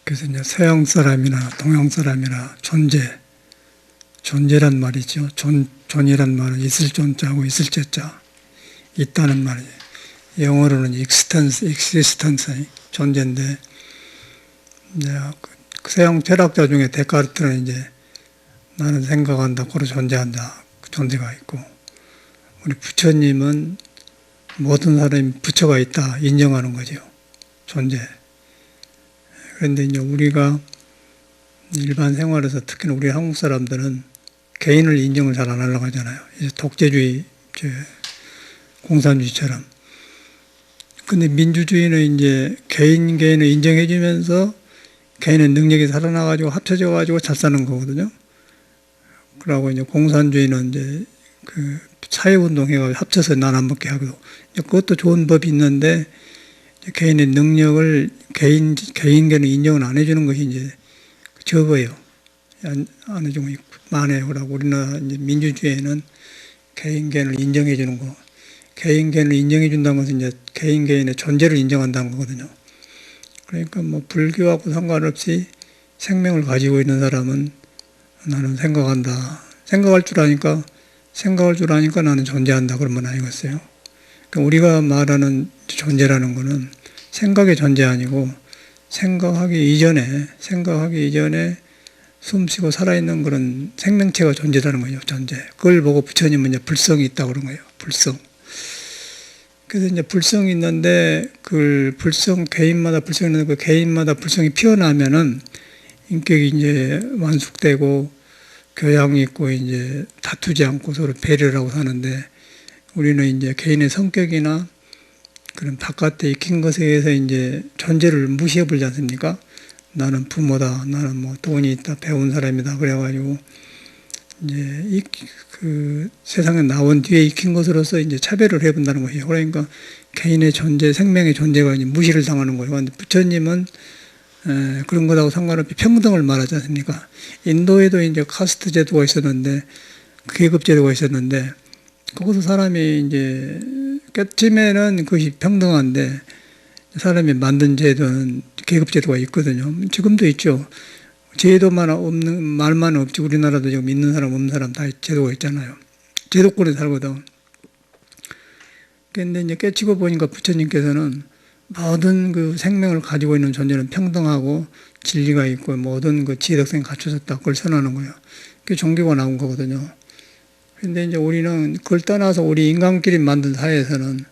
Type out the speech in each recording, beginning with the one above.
그래서 이제 서양 사람이나 동양 사람이나 존재란 말이죠. 존이란 말은 있을 존자하고 있을 죄자, 있다는 말이에요. 영어로는 existence, 존재인데, 이제 그 서양 철학자 중에 데카르트는 이제 나는 생각한다, 고로 존재한다, 그 존재가 있고, 우리 부처님은 모든 사람이 부처가 있다, 인정하는 거죠. 존재. 그런데 이제 우리가 일반 생활에서 특히나 우리 한국 사람들은 개인을 인정을 잘 안 하려고 하잖아요. 이제 독재주의, 공산주의처럼. 근데 민주주의는 이제 개인을 인정해주면서 개인의 능력이 살아나가지고 합쳐져가지고 잘 사는 거거든요. 그러고 이제 공산주의는 이제 그 사회운동 해가지고 합쳐서 나눠 먹게 하고, 그것도 좋은 법이 있는데, 개인의 능력을 개인계는 인정을 안 해주는 것이 이제 적어요. 안 해주고 많아요. 그러고 우리나라 이제 민주주의에는 개인계를 인정해 주는 거. 개인계를 인정해 준다는 것은 이제 개인의 존재를 인정한다는 거거든요. 그러니까 뭐 불교하고 상관없이 생명을 가지고 있는 사람은 나는 생각한다. 생각할 줄 아니까 나는 존재한다. 그러면 아니겠어요? 그러니까 우리가 말하는 존재라는 것은 생각의 존재 아니고 생각하기 이전에 숨쉬고 살아있는 그런 생명체가 존재라는 거죠. 존재. 그걸 보고 부처님은 이제 불성이 있다고 그런 거예요. 불성. 그래서 이제 불성이 있는데 개인마다 불성이 있는데 그 개인마다 불성이 피어나면은 인격이 이제 완숙되고 교양이 있고 이제 다투지 않고 서로 배려를 하고 사는데, 우리는 이제 개인의 성격이나 그런 바깥에 익힌 것에 의해서 이제 존재를 무시해 버리지 않습니까? 나는 부모다, 나는 뭐 돈이 있다, 배운 사람이다, 그래가지고 이제 그 세상에 나온 뒤에 익힌 것으로서 이제 차별을 해본다는 것이에요. 그러니까 개인의 존재, 생명의 존재가 이제 무시를 당하는 거예요. 그런데 부처님은 그런 것하고 상관없이 평등을 말하지 않습니까? 인도에도 이제 카스트 제도가 있었는데, 계급 제도가 있었는데, 거기서 사람이 이제 깨침에는 그것이 평등한데, 사람이 만든 제도는 계급 제도가 있거든요. 지금도 있죠. 제도만 없는, 말만 없지, 우리나라도 지금 있는 사람, 없는 사람 다 제도가 있잖아요. 제도권에 살거든. 근데 이제 깨치고 보니까 부처님께서는 모든 그 생명을 가지고 있는 존재는 평등하고 진리가 있고 모든 그 지혜덕성이 갖춰졌다. 그걸 선언하는 거예요. 그게 종교가 나온 거거든요. 근데 이제 우리는 그걸 떠나서 우리 인간끼리 만든 사회에서는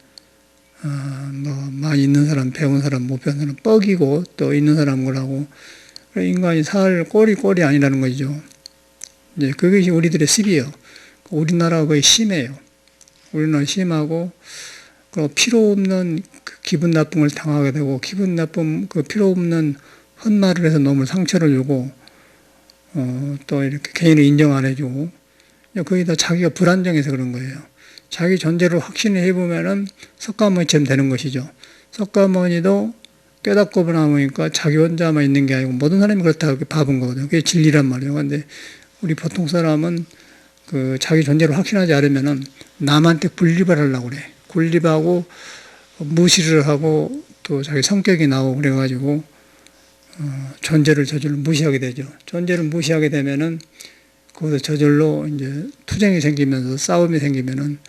뭐 많이 있는 사람, 배운 사람, 못 배운 사람 뻑이고 또 있는 사람 거라고, 인간이 살 꼴이 아니라는 거죠. 이제 그것이 우리들의 습이에요. 우리나라가 거의 심해요. 우리나라 심하고, 그리고 필요 없는 기분 나쁨을 당하게 되고, 기분 나쁨, 그 필요 없는 헛말을 해서 너무 상처를 주고, 또 이렇게 개인을 인정 안 해주고, 거기다 자기가 불안정해서 그런 거예요. 자기 존재를 확신을 해보면은 석가모니처럼 되는 것이죠. 석가모니도 깨닫고 나니까 자기 혼자만 있는 게 아니고 모든 사람이 그렇다고 봐본 거거든요. 그게 진리란 말이에요. 근데 우리 보통 사람은 그 자기 존재를 확신하지 않으면은 남한테 군립을 하려고 그래. 군립하고 무시를 하고 또 자기 성격이 나오고 그래가지고 존재를 저절로 무시하게 되죠. 존재를 무시하게 되면은 거기서 저절로 이제 투쟁이 생기면서 싸움이 생기면은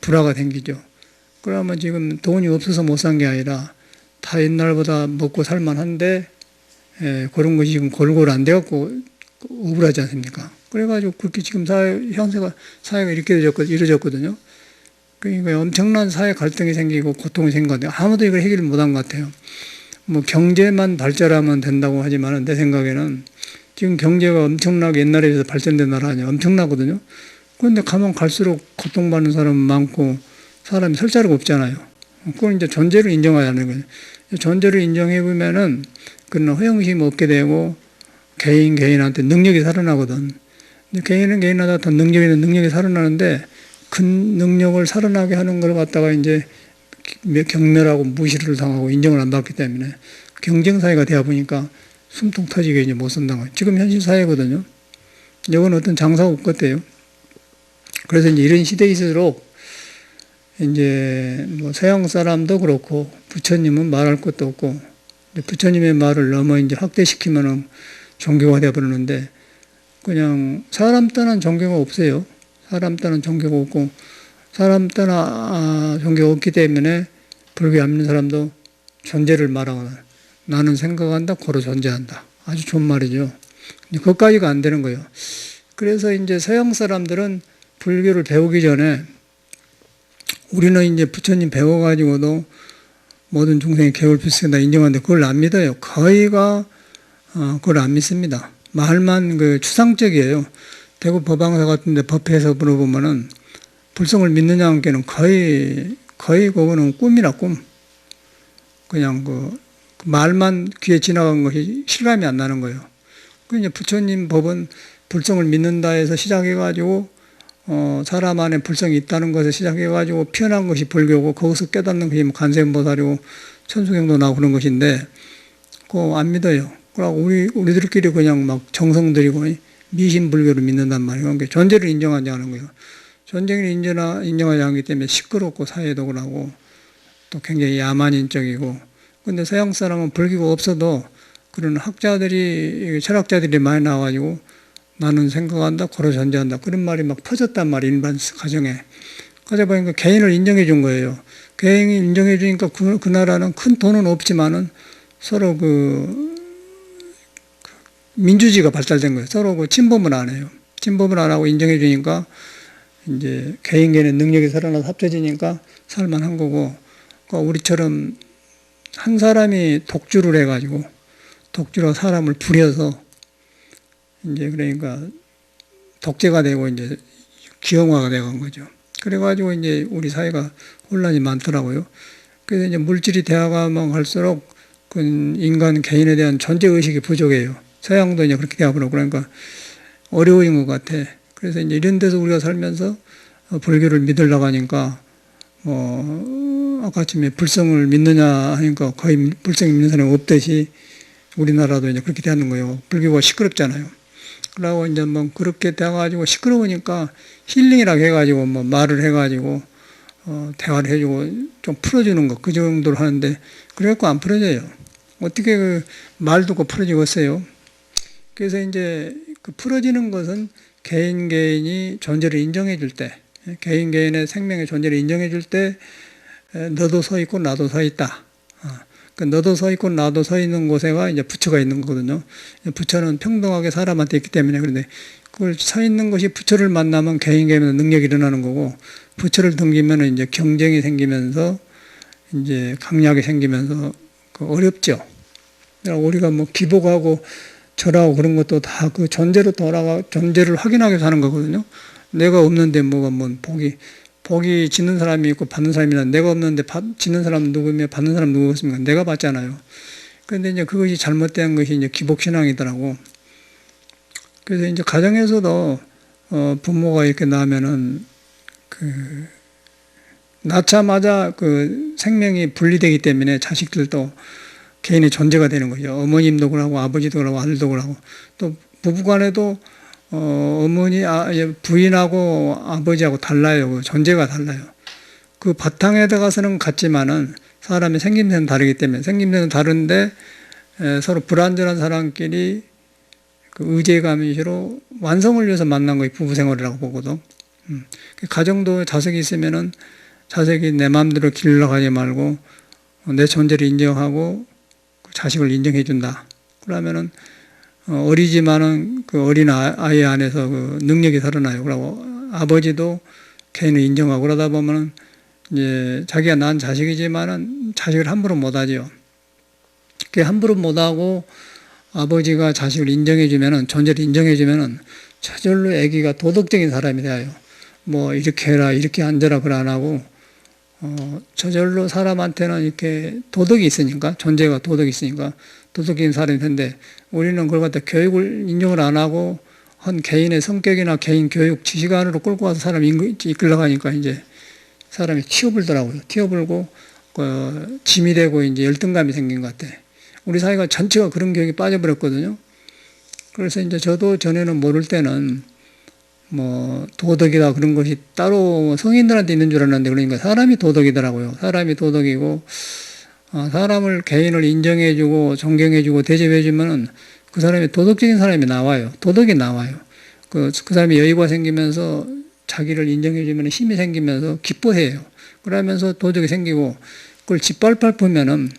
불화가 생기죠. 그러면 지금 돈이 없어서 못 산 게 아니라 다 옛날보다 먹고 살만한데, 그런 것이 지금 골고루 안 돼갖고 억울하지 않습니까? 그래가지고 그렇게 지금 사회가 이렇게 이루어졌거든요. 그러니까 엄청난 사회 갈등이 생기고 고통이 생긴 것 같아요. 아무도 이걸 해결을 못한 것 같아요. 뭐 경제만 발전하면 된다고 하지만 내 생각에는 지금 경제가 엄청나게 옛날에 비해서 발전된 나라 아니야. 엄청나거든요. 그런데 가면 갈수록 고통받는 사람은 많고 사람이 설 자리가 없잖아요. 그건 이제 존재를 인정해야 하는 거예요. 존재를 인정해보면은 그런 허영심이 없게 되고 개인한테 능력이 살아나거든. 근데 개인은 개인마다 다 능력이 살아나는데 그 능력을 살아나게 하는 걸 갖다가 이제 경멸하고 무시를 당하고 인정을 안 받기 때문에 경쟁사회가 되어 보니까 숨통 터지게 이제 못 산다고. 지금 현실 사회거든요. 이건 어떤 장사가 없겠대요. 그래서 이제 이런 시대일수록 이제 뭐 서양 사람도 그렇고 부처님은 말할 것도 없고 부처님의 말을 너무 이제 확대시키면은 종교가 되어버리는데 그냥 사람 따는 종교가 없어요. 사람 따는 종교가 없고 사람 따는 종교가 없기 때문에 불교 안 믿는 사람도 존재를 말하거나 나는 생각한다, 고로 존재한다. 아주 좋은 말이죠. 그것까지가 안 되는 거예요. 그래서 이제 서양 사람들은 불교를 배우기 전에 우리는 이제 부처님 배워가지고도 모든 중생이 개월 필수다 인정하는데 그걸 안 믿어요. 거의가 그걸 안 믿습니다. 말만 그 추상적이에요. 대구 법왕사 같은데 법회에서 물어보면은 불성을 믿느냐 하는 거의 그거는 꿈이라 꿈. 그냥 그 말만 귀에 지나간 것이 실감이 안 나는 거예요. 그 이제 부처님 법은 불성을 믿는다 해서 시작해가지고 사람 안에 불성이 있다는 것을 시작해가지고 피어난 것이 불교고 거기서 깨닫는 것이 관세음보살이고 천수경도 나오고 그런 것인데 그거 안 믿어요. 그러고 우리들끼리 그냥 막 정성 들이고 미신 불교를 믿는단 말이에요. 그러니까 존재를 인정하지 않은 거예요. 존재를 인정하지 않기 때문에 시끄럽고 사회독을 하고 또 굉장히 야만인적이고 근데 서양 사람은 불교가 없어도 그런 학자들이 철학자들이 많이 나와가지고 나는 생각한다, 고로 존재한다. 그런 말이 막 퍼졌단 말이에요. 일반 가정에. 그러다 보니까 개인을 인정해 준 거예요. 개인을 인정해 주니까 그 나라는 큰 돈은 없지만은 서로 민주주의가 발달된 거예요. 서로 침범을 안 해요. 침범을 안 하고 인정해 주니까 이제 개인의 능력이 살아나서 합쳐지니까 살만한 거고, 그러니까 우리처럼 한 사람이 독주를 해가지고 독주로 사람을 부려서 이제 그러니까 독재가 되고 이제 기형화가 되어간 거죠. 그래가지고 이제 우리 사회가 혼란이 많더라고요. 그래서 이제 물질이 되어가면 갈수록 그 인간 개인에 대한 존재 의식이 부족해요. 서양도 이제 그렇게 되어버리고 그러니까 어려운 것 같아. 그래서 이제 이런 데서 우리가 살면서 불교를 믿으려고 하니까 아까쯤에 불성을 믿느냐 하니까 거의 불성 믿는 사람이 없듯이 우리나라도 이제 그렇게 되는 거예요. 불교가 시끄럽잖아요. 그러고 이제 뭐 그렇게 돼가지고 시끄러우니까 힐링이라고 해가지고 뭐 말을 해가지고 대화를 해주고 좀 풀어주는 거 그 정도로 하는데 그래갖고 안 풀어져요. 어떻게 그 말 듣고 풀어지겠어요? 그래서 이제 그 풀어지는 것은 개인이 존재를 인정해 줄 때, 개인의 생명의 존재를 인정해 줄 때 너도 서 있고 나도 서 있다. 그 너도 서 있고 나도 서 있는 곳에가 이제 부처가 있는 거거든요. 부처는 평등하게 사람한테 있기 때문에 그런데 그걸 서 있는 것이 부처를 만나면 개인의 능력이 일어나는 거고 부처를 등기면 이제 경쟁이 생기면서 이제 강약이 생기면서 어렵죠. 우리가 뭐 기복하고 절하고 그런 것도 다 그 존재로 존재를 확인하기 위해서 하는 거거든요. 내가 없는데 뭐가 복이 짓는 사람이 있고 받는 사람이 있는데 내가 없는데 짓는 사람은 누구며 받는 사람은 누구겠습니까? 내가 받잖아요. 그런데 이제 그것이 잘못된 것이 이제 기복신앙이더라고. 그래서 이제 가정에서도 부모가 이렇게 낳으면은 낳자마자 그 생명이 분리되기 때문에 자식들도 개인의 존재가 되는 거죠. 어머님도 그러고 아버지도 그러고 아들도 그러고 또 부부간에도 부인하고 아버지하고 달라요. 그 존재가 달라요. 그 바탕에 들어가서는 같지만은 사람의 생김새는 다르기 때문에 생김새는 다른데 서로 불완전한 사람끼리 그 의제감이시로 완성을 위해서 만난 거예요. 부부 생활이라고 보거든. 가정도 자식이 있으면은 자식이 내 마음대로 길러가지 말고 내 존재를 인정하고 자식을 인정해 준다. 그러면은 어리지만은 그 어린 아이 안에서 그 능력이 살아나요. 그러고 아버지도 개인을 인정하고 그러다 보면은 이제 자기가 낳은 자식이지만은 자식을 함부로 못하죠. 그 함부로 못하고 아버지가 자식을 인정해주면은 존재를 인정해주면은 저절로 아기가 도덕적인 사람이 돼요. 뭐 이렇게 해라 이렇게 앉아라 그걸 안 하고 저절로 사람한테는 이렇게 도덕이 있으니까 존재가 도덕이 있으니까 도덕적인 사람이 텐데 우리는 그걸 갖다 교육을 인정을 안 하고 한 개인의 성격이나 개인 교육 지식 안으로 끌고 와서 사람이 이끌려 가니까 이제 사람이 튀어불더라고요. 튀어불고 짐이 되고 이제 열등감이 생긴 것 같아. 우리 사회가 전체가 그런 교육이 빠져버렸거든요. 그래서 이제 저도 전에는 모를 때는 뭐 도덕이다 그런 것이 따로 성인들한테 있는 줄 알았는데, 그러니까 사람이 도덕이더라고요. 사람이 도덕이고, 사람을 개인을 인정해주고 존경해주고 대접해주면은 그 사람이 도덕적인 사람이 나와요. 도덕이 나와요. 그 사람이 여유가 생기면서 자기를 인정해주면 힘이 생기면서 기뻐해요. 그러면서 도덕이 생기고, 그걸 짓밟으면은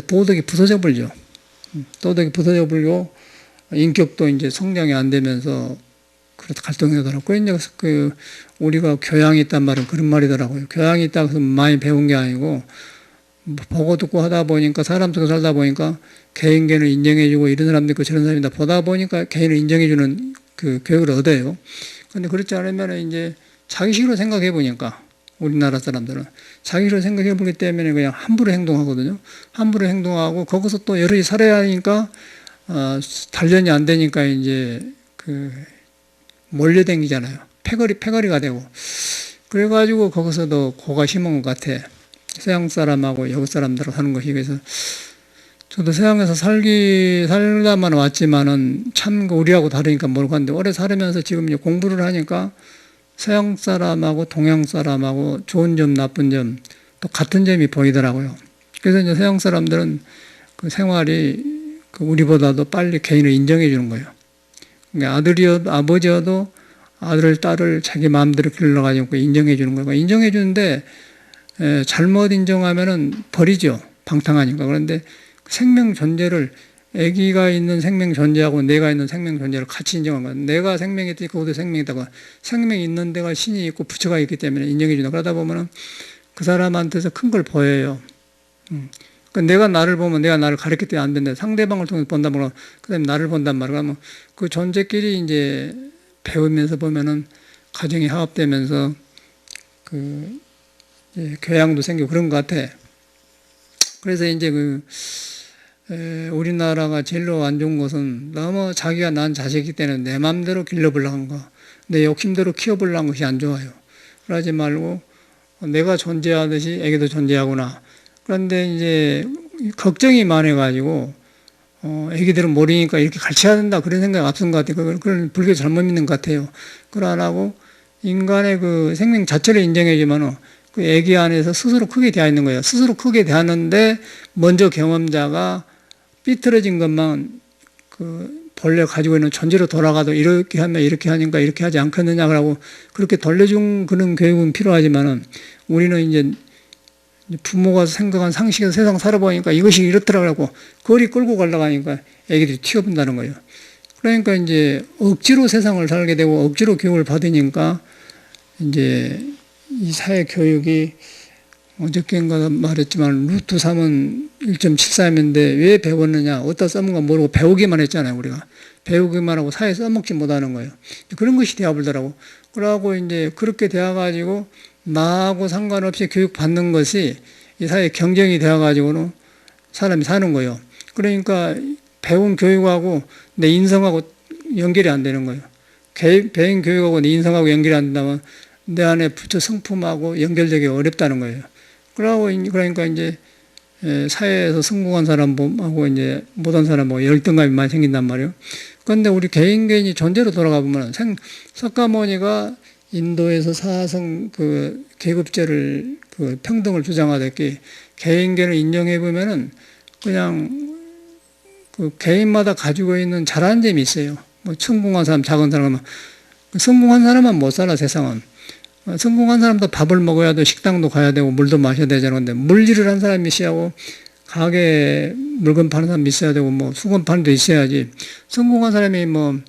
도덕이 부서져 버리죠. 도덕이 부서져 버리고 인격도 이제 성장이 안 되면서 그래서 갈등이 되더라고요. 이제 우리가 교양이 있단 말은 그런 말이더라고요. 교양이 있다고 해서 많이 배운 게 아니고, 보고 듣고 하다 보니까, 사람 속에 살다 보니까 개인견을 인정해주고 이런 사람도 있고 저런 사람이다 보다 보니까 개인을 인정해주는 그 교육을 얻어요. 근데 그렇지 않으면 이제 자기식으로 생각해 보니까, 우리나라 사람들은 자기식으로 생각해 보기 때문에 그냥 함부로 행동하거든요. 함부로 행동하고 거기서 또 여럿이 살아야 하니까 단련이 안 되니까 이제 몰려댕기잖아요. 패거리가 되고. 그래가지고 거기서도 고가 심은 것 같아. 서양 사람하고 여국 사람들하고 사는 것이. 그래서 저도 서양에서 살다만 왔지만은 참 우리하고 다르니까 모르겠는데, 오래 살면서 지금 이제 공부를 하니까 서양 사람하고 동양 사람하고 좋은 점, 나쁜 점, 또 같은 점이 보이더라고요. 그래서 이제 서양 사람들은 그 생활이 우리보다도 빨리 개인을 인정해 주는 거예요. 그러니까 아버지여도 아들, 딸을 자기 마음대로 길러가지고 인정해 주는 거예요. 인정해 주는데, 잘못 인정하면은 버리죠. 방탕하니까. 그런데 생명 존재를, 아기가 있는 생명 존재하고 내가 있는 생명 존재를 같이 인정한 거예요. 내가 생명이 있더니 그것도 생명이 있다고. 생명이 있는 데가 신이 있고 부처가 있기 때문에 인정해 준다. 그러다 보면은 그 사람한테서 큰 걸 보여요. 내가 나를 보면 내가 나를 가르칠 때 안 된다. 상대방을 통해서 본단 말이야. 그 다음에 나를 본단 말이야. 그러면 그 존재끼리 이제 배우면서 보면은 가정이 화합되면서 교양도 생기고 그런 것 같아. 그래서 이제 우리나라가 제일로 안 좋은 것은 너무 자기가 낳은 자식이기 때문에 내 마음대로 길러보려고 하는 거, 내 욕심대로 키워보려고 하는 것이 안 좋아요. 그러지 말고 내가 존재하듯이 애기도 존재하구나. 그런데 이제 걱정이 많아가지고 애기들은 모르니까 이렇게 가르쳐야 된다 그런 생각이 앞선 것 같아요. 그걸 불교 잘못 믿는 것 같아요. 그걸 안 하고 인간의 그 생명 자체를 인정해주면 그 애기 안에서 스스로 크게 되어 있는 거예요. 스스로 크게 되었는데 먼저 경험자가 삐뚤어진 것만 본래 가지고 있는 존재로 돌아가도 이렇게 하면 이렇게 하니까 이렇게 하지 않겠느냐고 그렇게 돌려준 그런 교육은 필요하지만은, 우리는 이제 부모가 생각한 상식에서 세상 살아보니까 이것이 이렇더라고 거리 끌고 가려고 하니까 애기들이 튀어본다는 거예요. 그러니까 이제 억지로 세상을 살게 되고 억지로 교육을 받으니까 이제 이 사회 교육이, 어저께인가 말했지만 루트 3은 1.73인데 왜 배웠느냐, 어디다 써먹은 거 모르고 배우기만 했잖아요. 우리가 배우기만 하고 사회에 써먹지 못하는 거예요. 그런 것이 되어버리더라고. 그러고 이제 그렇게 되어가지고 나하고 상관없이 교육받는 것이 이 사회 경쟁이 되어가지고는 사람이 사는 거예요. 그러니까 배운 교육하고 내 인성하고 연결이 안 되는 거예요. 배운 교육하고 내 인성하고 연결이 안 된다면 내 안에 부처 성품하고 연결되기 어렵다는 거예요. 그러니까 이제 사회에서 성공한 사람하고 이제 못한 사람하고 열등감이 많이 생긴단 말이에요. 그런데 우리 개인이 존재로 돌아가 보면 석가모니가 인도에서 사성 계급제를 평등을 주장하듯이 개인견을 인정해 보면은 그냥 개인마다 가지고 있는 잘하는 점이 있어요. 뭐 성공한 사람, 작은 사람은 성공한 사람은 못 살아 세상은. 성공한 사람도 밥을 먹어야 돼, 식당도 가야 되고 물도 마셔야 되잖아. 근데 물질을 한 사람이 있어야고 가게 물건 파는 사람이 있어야 되고 뭐 수건 파는 데 있어야지. 성공한 사람이 뭐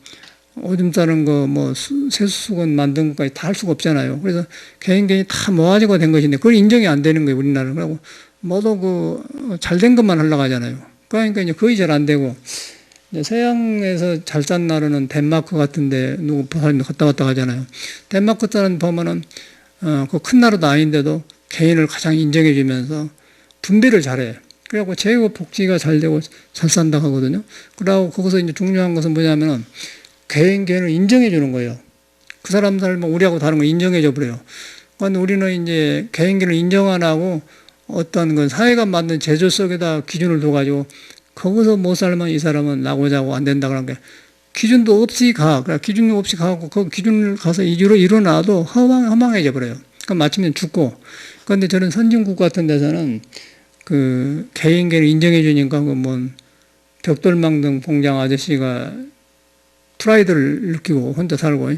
오줌 싸는 거, 뭐 세수수건 만든 것까지 다 할 수가 없잖아요. 그래서 개인이 다 모아지고 된 것인데 그걸 인정이 안 되는 거예요, 우리나라는. 그리고 모두 잘된 것만 하려고 하잖아요. 그러니까 이제 거의 잘 안 되고, 서양에서 잘 산 나라는 덴마크 같은데 누구 사람도 갔다 왔다 하잖아요. 덴마크 사람 보면은 그 큰 나라도 아닌데도 개인을 가장 인정해 주면서 분배를 잘해. 그래갖고 재고 복지가 잘 되고 잘 산다 하거든요. 그러고 거기서 이제 중요한 것은 뭐냐면은 개인을 인정해 주는 거예요. 그 사람 살면 우리하고 다른 거 인정해 줘 버려요. 그런데 우리는 이제 개인을 인정 안 하고 어떤 건 사회가 만든 제조 속에다 기준을 둬가지고 거기서 못 살면 이 사람은 나고 자고 안 된다 그런 게 기준도 없이 가. 그러니까 기준도 없이 가고 그 기준을 가서 이주로 일어나도 허망해져 버려요. 그러니까 마침내 죽고. 그런데 저는 선진국 같은 데서는 그 개인계를 인정해 주니까 그 뭐 벽돌망등 공장 아저씨가 프라이드를 느끼고 혼자 살고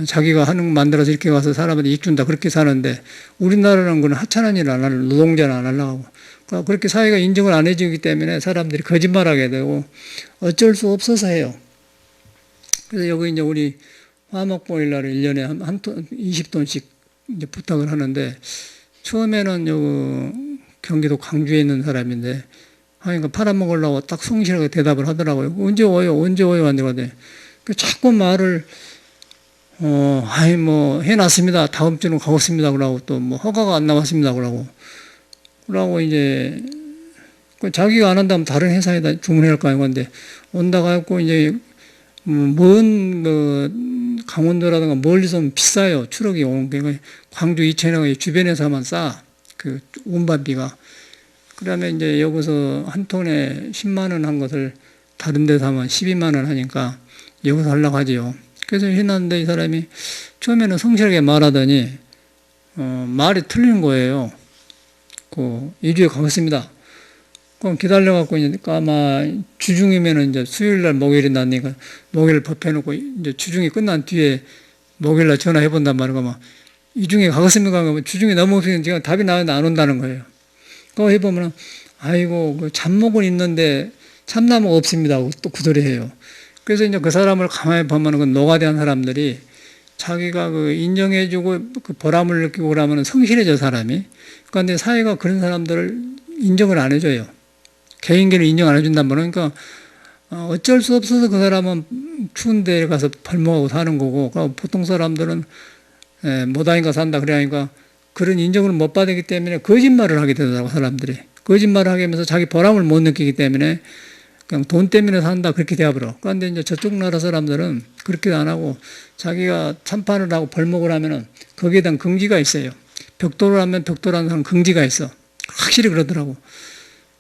자기가 하는 거 만들어서 이렇게 가서 사람한테 이익 준다 그렇게 사는데 우리나라는 그건 하찮은 일을 안 하려고 노동자는 안 하려고 그러니까 그렇게 사회가 인정을 안 해주기 때문에 사람들이 거짓말하게 되고 어쩔 수 없어서 해요. 그래서 여기 이제 우리 화목보일러를 1년에 한 톤, 20톤씩 이제 부탁을 하는데 처음에는 요 경기도 광주에 있는 사람인데 하니까 팔아먹으려고 딱 성실하게 대답을 하더라고요. 언제 와요? 언제 와요? 안 되거든요. 자꾸 말을 아이 뭐 해놨습니다. 다음 주는 가겠습니다. 그러고 또 뭐 허가가 안 나왔습니다. 그러고 이제 자기가 안 한다면 다른 회사에다 주문할 거 아니건데 온다고 해갖고 이제 먼 강원도라든가 멀리서 오면 비싸요. 추럭이 오는 게 광주 이천에 주변에서만 싸. 그 운반비가. 그러면 이제 여기서 한 톤에 10만 원 한 것을 다른 데서 하면 12만 원 하니까 여기서 하려고 하지요. 그래서 해놨는데 이 사람이 처음에는 성실하게 말하더니 말이 틀린 거예요. 그 2주에 가겠습니다. 그럼 기다려갖고 이제 아마 주중이면은 이제 수요일날 목요일이 나니까 목요일 법해놓고 이제 주중이 끝난 뒤에 목요일날 전화해본단 말이야. 막 2중에 가겠습니까? 그러면 주중이 넘어오면 지금 답이 나왔는데 안 온다는 거예요. 그거 해보면 아이고 그 잡목은 있는데 참나무가 없습니다. 또 그 소리 해요. 그래서 이제 그 사람을 가만히 보면 그 노가대한 사람들이 자기가 그 인정해주고 그 보람을 느끼고 그러면 성실해져 사람이. 그런데 사회가 그런 사람들을 인정을 안 해줘요. 개인기를 인정 안 해준단 말이에요. 그러니까 어쩔 수 없어서 그 사람은 추운 데 가서 벌목하고 사는 거고 보통 사람들은 못하니까 산다 그래 하니까 그런 인정을 못 받기 때문에 거짓말을 하게 되더라고 사람들이. 거짓말을 하게 하면서 자기 보람을 못 느끼기 때문에 그냥 돈 때문에 산다 그렇게 되어버려. 그런데 이제 저쪽 나라 사람들은 그렇게 안 하고 자기가 참판을 하고 벌목을 하면은 거기에 대한 긍지가 있어요. 벽돌을 하면 벽돌하는 사람 긍지가 있어. 확실히 그러더라고.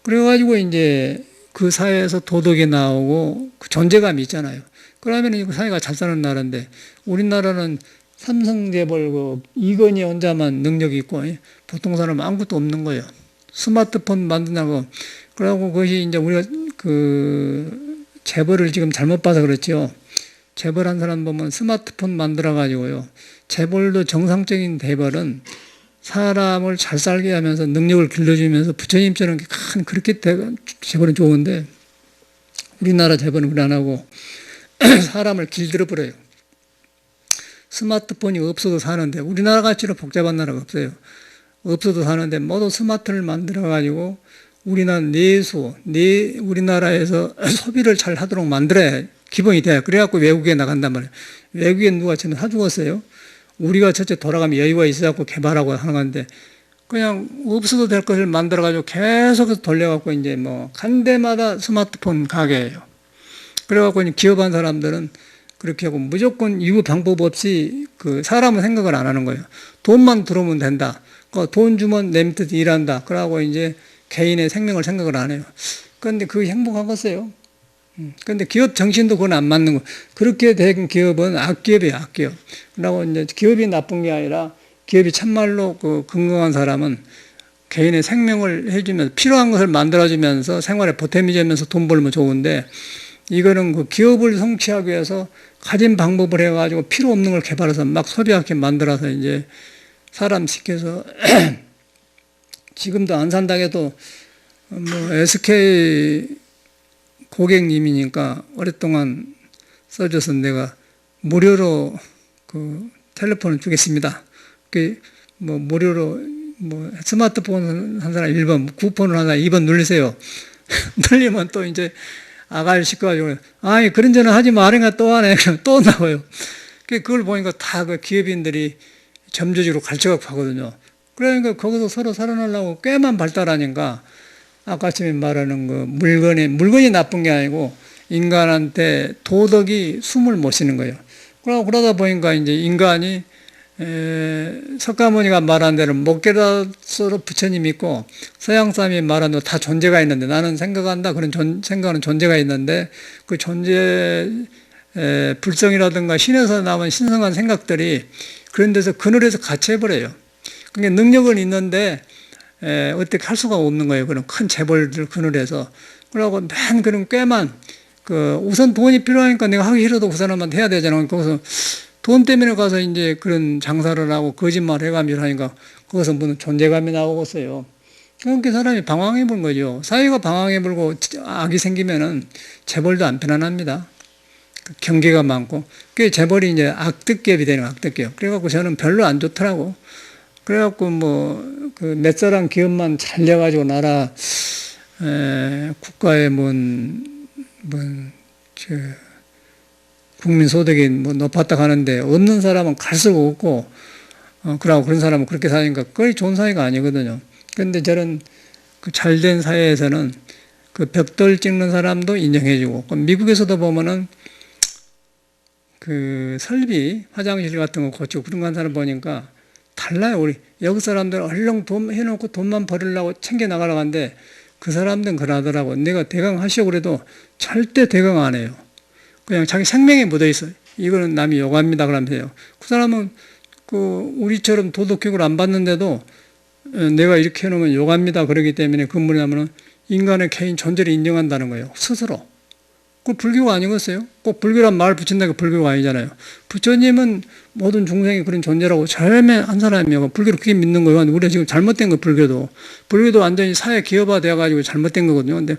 그래가지고 이제 그 사회에서 도덕이 나오고 그 존재감이 있잖아요. 그러면 이 사회가 잘 사는 나라인데 우리나라는 삼성재벌 그 이건희 혼자만 능력이 있고 보통 사람은 아무것도 없는 거예요. 스마트폰 만든다고. 그러고 그것이 이제 우리가 그 재벌을 지금 잘못 봐서 그렇죠. 재벌한 사람 보면 스마트폰 만들어 가지고요. 재벌도 정상적인 재벌은 사람을 잘 살게 하면서 능력을 길러주면서 부처님처럼 그렇게 재벌은 좋은데 우리나라 재벌은 그래 안 하고 사람을 길들여 버려요. 스마트폰이 없어도 사는데 우리나라 같이는 복잡한 나라가 없어요. 없어도 사는데 모두 스마트를 만들어 가지고 우리나라 우리나라에서 소비를 잘 하도록 만들어야 기본이 돼요. 그래갖고 외국에 나간단 말이에요. 외국에 누가 처음에 사 죽었어요. 우리가 첫째 돌아가면 여유가 있어갖고 개발하고 하는 건데 그냥 없어도 될 것을 만들어가지고 계속 돌려갖고 이제 뭐 간 데마다 스마트폰 가게예요. 그래갖고 기업한 사람들은 그렇게 하고 무조건 이유 방법 없이 그 사람은 생각을 안 하는 거예요. 돈만 들어오면 된다. 돈 주면 내 밑에서 일한다. 그러고 이제 개인의 생명을 생각을 안 해요. 그런데 그게 행복하겠어요? 그런데 기업 정신도 그건 안 맞는 거. 그렇게 된 기업은 악기업이에요, 악기업. 그러고 이제 기업이 나쁜 게 아니라 기업이 참말로 그 건강한 사람은 개인의 생명을 해주면서 필요한 것을 만들어주면서 생활에 보탬이 되면서 돈 벌면 좋은데 이거는 그 기업을 성취하기 위해서 가진 방법을 해가지고 필요 없는 걸 개발해서 막 소비하게 만들어서 이제 사람 시켜서 지금도 안 산다고 해도 뭐 SK 고객님이니까 오랫동안 써줘서 내가 무료로 그 텔레폰을 주겠습니다. 그 뭐 무료로 뭐 스마트폰 한 사람 1번, 쿠폰을 한 사람 2번 눌리세요. 눌리면 또 이제 아가를 시켜가지고 아니 그런 전화 하지 마라니까 또 하네. 또 나와요. 그걸 보니까 다 그 기업인들이 점주적으로 갈쳐갖고 하거든요. 그러니까 거기서 서로 살아나려고 꽤만 발달하니까 아까 전에 말하는 그 물건이 나쁜 게 아니고 인간한테 도덕이 숨을 못 쉬는 거예요. 그러다 보니까 이제 인간이 석가모니가 말한 대로 목계라서로 부처님 있고 서양 사람이 말한 대로 다 존재가 있는데 나는 생각한다 그런 생각하는 존재가 있는데 그 존재 불성이라든가 신에서 나온 신성한 생각들이 그런 데서 그늘에서 갇혀버려요. 그러니까 능력은 있는데 어떻게 할 수가 없는 거예요. 그런 큰 재벌들 그늘에서. 그러고 맨 그런 꾀만 우선 돈이 필요하니까 내가 하기 싫어도 그 사람한테 해야 되잖아. 거기서 돈 때문에 가서 이제 그런 장사를 하고 거짓말 해가면서 하니까 거기서 무슨 존재감이 나오겠어요. 그러니까 사람이 방황해 본 거죠. 사회가 방황해 불고 악이 생기면은 재벌도 안 편안합니다. 경계가 많고. 그 재벌이 이제 악득기업이 되는 악득기업. 그래갖고 저는 별로 안 좋더라고. 그래갖고 몇 사람 기업만 잘려가지고 나라, 국가의 국민 소득이 높았다 하는데 없는 사람은 갈수록 없고, 그런 사람은 그렇게 사니까 거의 좋은 사회가 아니거든요. 그런데 저는 그 잘된 사회에서는 그 벽돌 찍는 사람도 인정해주고, 미국에서도 보면은 그 설비, 화장실 같은 거 고치고 그런 거 하는 사람 보니까 달라요. 우리 여기 사람들은 얼른 돈 해놓고 돈만 벌으려고 챙겨 나가려고 하는데 그 사람들은 그러더라고. 내가 대강 하시오 그래도 절대 대강 안 해요. 그냥 자기 생명에 묻어 있어요. 이거는 남이 요구합니다 그러면서요. 그 사람은 우리처럼 도덕교육을 안 받는데도 내가 이렇게 해놓으면 요구합니다 그러기 때문에 그 뭐냐면은 인간의 개인 존재를 인정한다는 거예요. 스스로. 그 불교가 아니겠어요? 꼭 불교란 말 붙인다고 불교가 아니잖아요. 부처님은 모든 중생이 그런 존재라고 처음에 한 사람이요. 불교를 그렇게 믿는 거예요. 우리가 지금 잘못된 거 불교도. 불교도 완전히 사회 기업화 되어가지고 잘못된 거거든요. 근데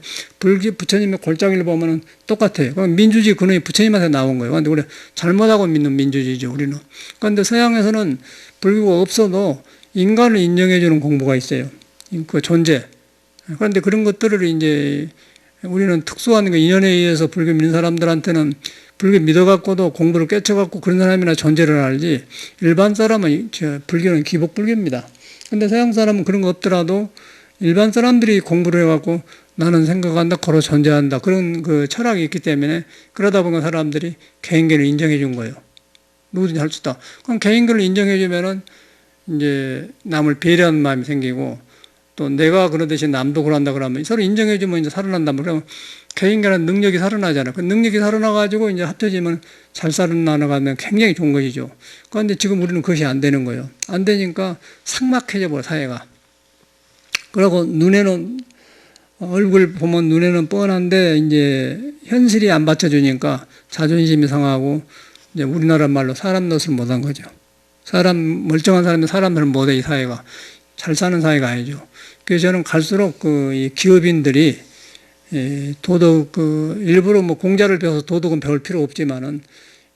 부처님의 골짜기를 보면은 똑같아요. 그럼 민주주의 근원이 부처님한테 나온 거예요. 근데 우리가 잘못하고 믿는 민주주의죠, 우리는. 그런데 서양에서는 불교가 없어도 인간을 인정해주는 공부가 있어요. 그 존재. 그런데 그런 것들을 이제 우리는 특수한 인연에 의해서 불교 믿는 사람들한테는 불교 믿어갖고도 공부를 깨쳐갖고 그런 사람이나 존재를 알지, 일반 사람은 불교는 기복불교입니다. 근데 서양 사람은 그런 거 없더라도 일반 사람들이 공부를 해갖고 나는 생각한다, 걸어 존재한다, 그런 그 철학이 있기 때문에 그러다 보니까 사람들이 개인계를 인정해 준 거예요. 누구든지 할 수 있다. 그럼 개인계를 인정해 주면은 이제 남을 배려하는 마음이 생기고, 또 내가 그러듯이 남도 그런다 그러면 서로 인정해주면 이제 살아난다. 그러면 개인간의 능력이 살아나잖아요. 그 능력이 살아나가지고 이제 합쳐지면 잘 살아나가면 굉장히 좋은 것이죠. 그런데 지금 우리는 그것이 안 되는 거예요. 안 되니까 삭막해져 버려, 사회가. 그리고 눈에는, 얼굴 보면 눈에는 뻔한데 이제 현실이 안 받쳐주니까 자존심이 상하고 이제 우리나라 말로 사람 노릇을 못한 거죠. 멀쩡한 사람은 사람들을 못해, 이 사회가. 잘 사는 사회가 아니죠. 그래서 저는 갈수록 이 기업인들이 도덕, 일부러 공자를 배워서 도덕은 배울 필요 없지만은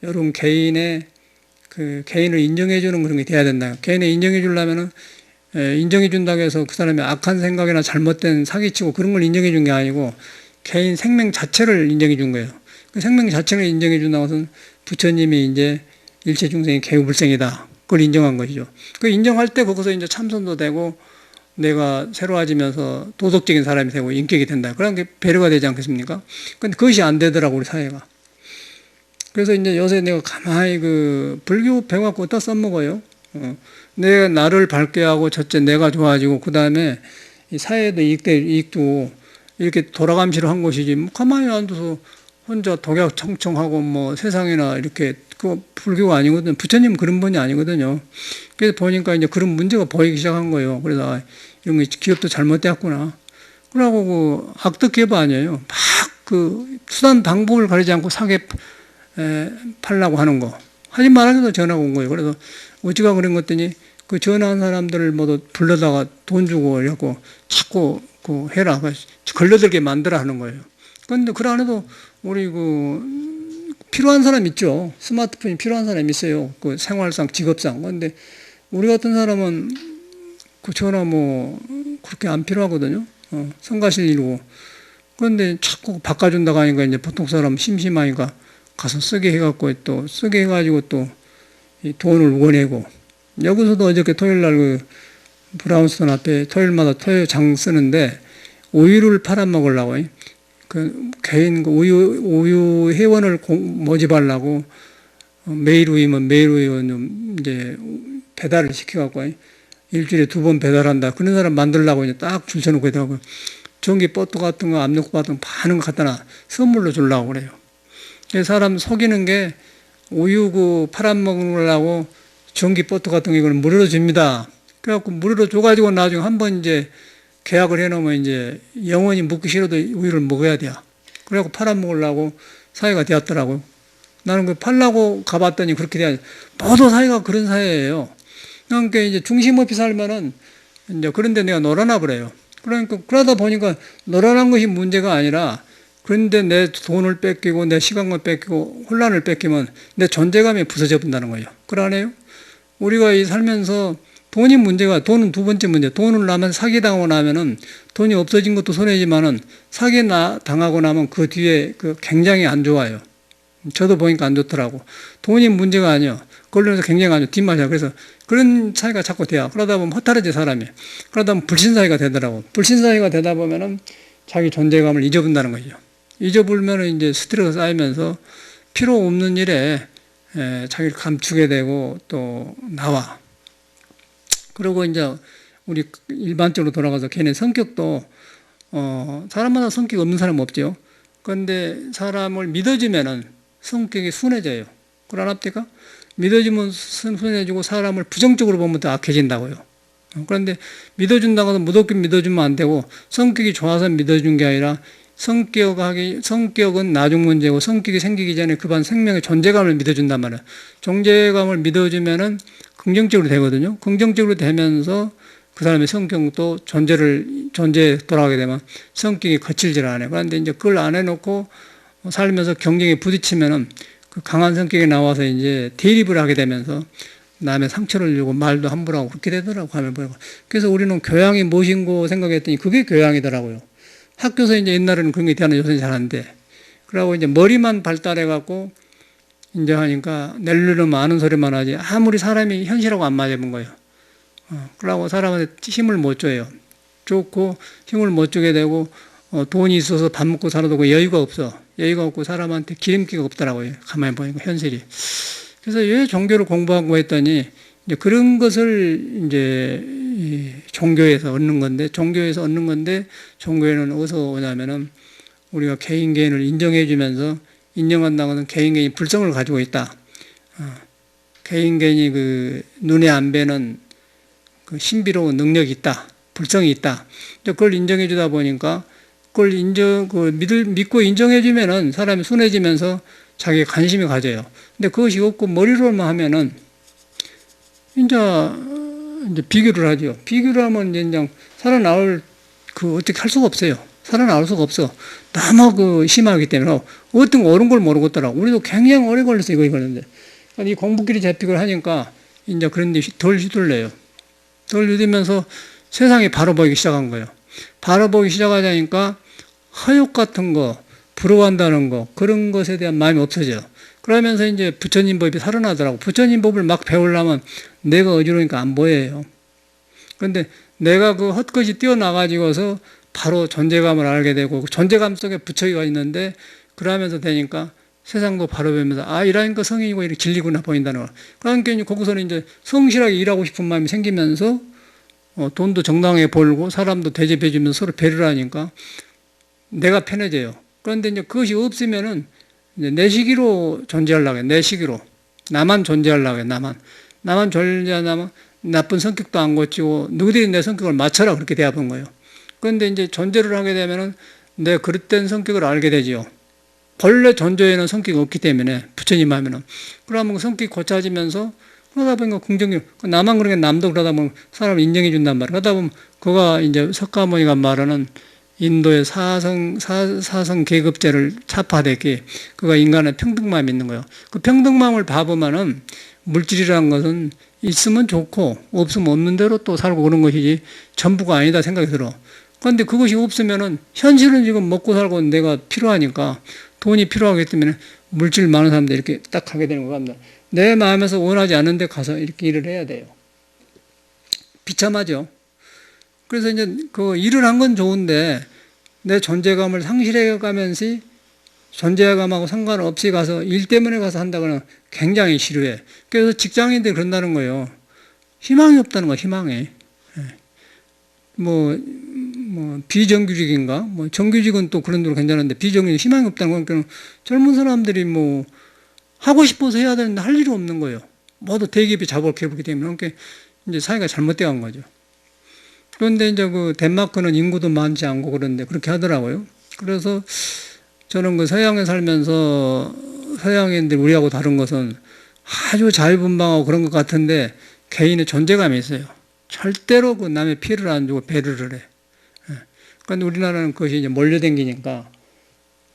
여러분 개인의 개인을 인정해주는 그런 게 돼야 된다. 개인을 인정해주려면은 인정해준다고 해서 그 사람의 악한 생각이나 잘못된 사기치고 그런 걸 인정해준 게 아니고 개인 생명 자체를 인정해준 거예요. 그 생명 자체를 인정해준다고 해서 부처님이 이제 일체 중생이 개우불생이다. 그걸 인정한 것이죠. 그 인정할 때 거기서 이제 참선도 되고 내가 새로워지면서 도덕적인 사람이 되고 인격이 된다. 그런 게 배려가 되지 않겠습니까? 근데 그것이 안 되더라고, 우리 사회가. 그래서 이제 요새 내가 가만히 불교 배워갖고 어디다 써먹어요? 내가 나를 밝게 하고 첫째 내가 좋아지고 그 다음에 이 사회에도 이익도 이렇게 돌아감시를 한 것이지, 가만히 앉아서 혼자 독약 청청하고 세상이나 이렇게, 그 불교가 아니거든요. 부처님은 그런 분이 아니거든요. 그래서 보니까 이제 그런 문제가 보이기 시작한 거예요. 그래서 이런 거 기업도 잘못되었구나. 그러고 악덕 기업 아니에요. 막 수단 방법을 가리지 않고 사게 팔라고 하는 거. 하지 말라고 전화가 온 거예요. 그래서 어찌가 그런 것더니 그 전화한 사람들을 모두 불러다가 돈 주고 이러고 자꾸 해라. 걸러들게 만들어 하는 거예요. 그런데 그 안에도 우리 필요한 사람 있죠. 스마트폰이 필요한 사람 있어요. 생활상, 직업상. 그런데 우리 같은 사람은 전화 그렇게 안 필요하거든요. 성가실 이루고. 그런데 자꾸 바꿔준다고 하니까 이제 보통 사람 심심하니까 가서 쓰게 해갖고 또 쓰게 해가지고 또 이 돈을 원내고. 여기서도 어저께 토요일 날 브라운스톤 앞에 토요일마다 토요장 쓰는데 우유를 팔아먹으려고. 개인 우유 회원을 모집하려고 매일 우유면 매일 우유 이제 배달을 시켜갖고 일주일에 2번 배달한다. 그런 사람 만들려고 이제 딱 줄 서놓고 있더라고요. 전기 버터 같은 거, 압력밥 같은 거 파는 거 갖다 놔 선물로 주려고 그래요. 사람 속이는 게 우유 팔아먹으려고 전기버터 같은 거 이걸 무료로 줍니다. 그래갖고 무료로 줘가지고 나중에 한번 이제 계약을 해놓으면 이제 영원히 먹기 싫어도 우유를 먹어야 돼요. 그래갖고 팔아먹으려고 사회가 되었더라고요. 나는 그 팔라고 가봤더니 그렇게 돼야 모두 사회가 그런 사회예요. 그러니까 이제 중심 없이 살면은 이제 그런데 내가 놀아나 버려요. 그러니까 그러다 보니까 놀아난 것이 문제가 아니라 그런데 내 돈을 뺏기고 내 시간을 뺏기고 혼란을 뺏기면 내 존재감이 부서져 본다는 거예요. 그러네요. 우리가 이 살면서 돈이 문제가, 돈은 두 번째 문제. 돈을 나면 사기당하고 나면은 돈이 없어진 것도 손해지만은 사기 당하고 나면 그 뒤에 그 굉장히 안 좋아요. 저도 보니까 안 좋더라고. 돈이 문제가 아니요. 그걸로 해서 굉장히 안 좋아. 뒷맛이야. 그래서 그런 사이가 자꾸 돼요. 그러다 보면 허탈해져, 사람이. 그러다 보면 불신사이가 되더라고. 불신사이가 되다 보면은 자기 존재감을 잊어본다는 거죠. 잊어버리면은 이제 스트레스가 쌓이면서 필요 없는 일에 자기를 감추게 되고 또 나와. 그리고 이제 우리 일반적으로 돌아가서 걔네 성격도 사람마다 성격이 없는 사람 없죠. 그런데 사람을 믿어주면은 성격이 순해져요. 그러나합니까? 믿어주면 순해지고 사람을 부정적으로 보면 더 악해진다고요. 그런데 믿어준다고 해서 무덥게 믿어주면 안 되고 성격이 좋아서 믿어준 게 아니라 성격은 나중 문제고 성격이 생기기 전에 그 반 생명의 존재감을 믿어준단 말이에요. 존재감을 믿어주면은 긍정적으로 되거든요. 긍정적으로 되면서 그 사람의 성격도 존재에 돌아가게 되면 성격이 거칠질 않아요. 그런데 이제 그걸 안 해놓고 살면서 경쟁에 부딪히면은 그 강한 성격이 나와서 이제 대립을 하게 되면서 남의 상처를 주고 말도 함부로 하고 그렇게 되더라고, 하면 보니까. 그래서 우리는 교양이 무엇인고 생각했더니 그게 교양이더라고요. 학교에서 이제 옛날에는 그런 게 대하는 요새는 잘 안 돼. 그러고 이제 머리만 발달해갖고 이제 하니까 낼르르면 아는 소리만 하지 아무리 사람이 현실하고 안 맞아본 거예요. 그러고 사람한테 힘을 못 줘요. 좋고 힘을 못 주게 되고 돈이 있어서 밥 먹고 살아도 그 여유가 없어. 여유가 없고 사람한테 기름기가 없더라고요. 가만히 보니까 현실이. 그래서 왜 종교를 공부하고 했더니 이제 그런 것을 이제 종교에서 얻는 건데 종교에는 어디서 오냐면은 우리가 개인을 인정해주면서 인정한다는 것은 개인이 불성을 가지고 있다. 개인이 그 눈에 안 뵈는 그 신비로운 능력이 있다. 불성이 있다. 그걸 인정해주다 보니까 그걸 믿고 인정해주면은 사람이 순해지면서 자기 관심이 가져요. 근데 그것이 없고 머리로만 하면은 이제 비교를 하죠. 비교를 하면 이제 살아나올 어떻게 할 수가 없어요. 살아나올 수가 없어. 너무 심하기 때문에 어떤 거 옳은 걸 모르고 있더라고. 우리도 굉장히 오래 걸렸어, 이거 걸렸는데. 이 공부끼리 잡픽을 하니까 이제 그런 데 덜 휘둘려요. 덜 휘둘면서 세상이 바로 보이기 시작한 거예요. 바로 보이기 시작하자니까 허욕 같은 거, 부러워한다는 거, 그런 것에 대한 마음이 없어져요. 그러면서 이제 부처님 법이 살아나더라고. 부처님 법을 막 배우려면 내가 어지러우니까 안 보여요. 그런데 내가 그 헛것이 뛰어나가지고서 바로 존재감을 알게 되고 존재감 속에 부처가 있는데 그러면서 되니까 세상도 바로 보면서 이라니까 성인이고 이렇게 진리구나 보인다는 거야. 그러니까 이제 거기서는 이제 성실하게 일하고 싶은 마음이 생기면서 돈도 정당하게 벌고 사람도 대접해주면서 서로 배려를 하니까 내가 편해져요. 그런데 이제 그것이 없으면은 이제 내 시기로 존재하려고 해. 내 시기로. 나만 존재하려고 해. 나만 존재하면 나쁜 성격도 안 고치고 누구들이 내 성격을 맞춰라 그렇게 대해본 거예요. 그런데 이제 존재를 하게 되면은 내 그릇된 성격을 알게 되지요. 본래 존재에는 성격이 없기 때문에 부처님 하면은 그러면 그 성격이 고쳐지면서 그러다 보니까 긍정력 나만 그런 게 남도 그러다 보면 사람을 인정해 준단 말이야. 그러다 보면 그가 이제 석가모니가 말하는 인도의 사성 계급제를 차파되게 그가 인간의 평등마음이 있는 거예요. 그 평등마음을 봐보면은 물질이라는 것은 있으면 좋고 없으면 없는 대로 또 살고 그런 것이지 전부가 아니다 생각이 들어. 그런데 그것이 없으면은 현실은 지금 먹고 살고 내가 필요하니까 돈이 필요하기 때문에 물질 많은 사람들 이렇게 딱 하게 되는 것 같습니다. 내 마음에서 원하지 않은 데 가서 이렇게 일을 해야 돼요. 비참하죠. 그래서 이제 그 일을 한 건 좋은데 내 존재감을 상실해 가면서 존재감하고 상관없이 가서 일 때문에 가서 한다고는 굉장히 싫어해. 그래서 직장인들이 그런다는 거예요. 희망이 없다는 거야, 희망이. 뭐 뭐 비정규직인가? 뭐 정규직은 또 그런 대로 괜찮은데 비정규직 희망이 없다는 건 젊은 사람들이 뭐 하고 싶어서 해야 되는데 할 일이 없는 거예요. 모두 대기업이 잡아먹기 때문에 그러니까 이제 사회가 잘못되어 간 거죠. 그런데 이제 그 덴마크는 인구도 많지 않고 그런데 그렇게 하더라고요. 그래서 저는 그 서양에 살면서 서양인들 우리하고 다른 것은 아주 자유분방하고 그런 것 같은데 개인의 존재감이 있어요. 절대로 그 남의 피해를 안 주고 배려를 해. 그런데 우리나라는 그것이 이제 몰려댕기니까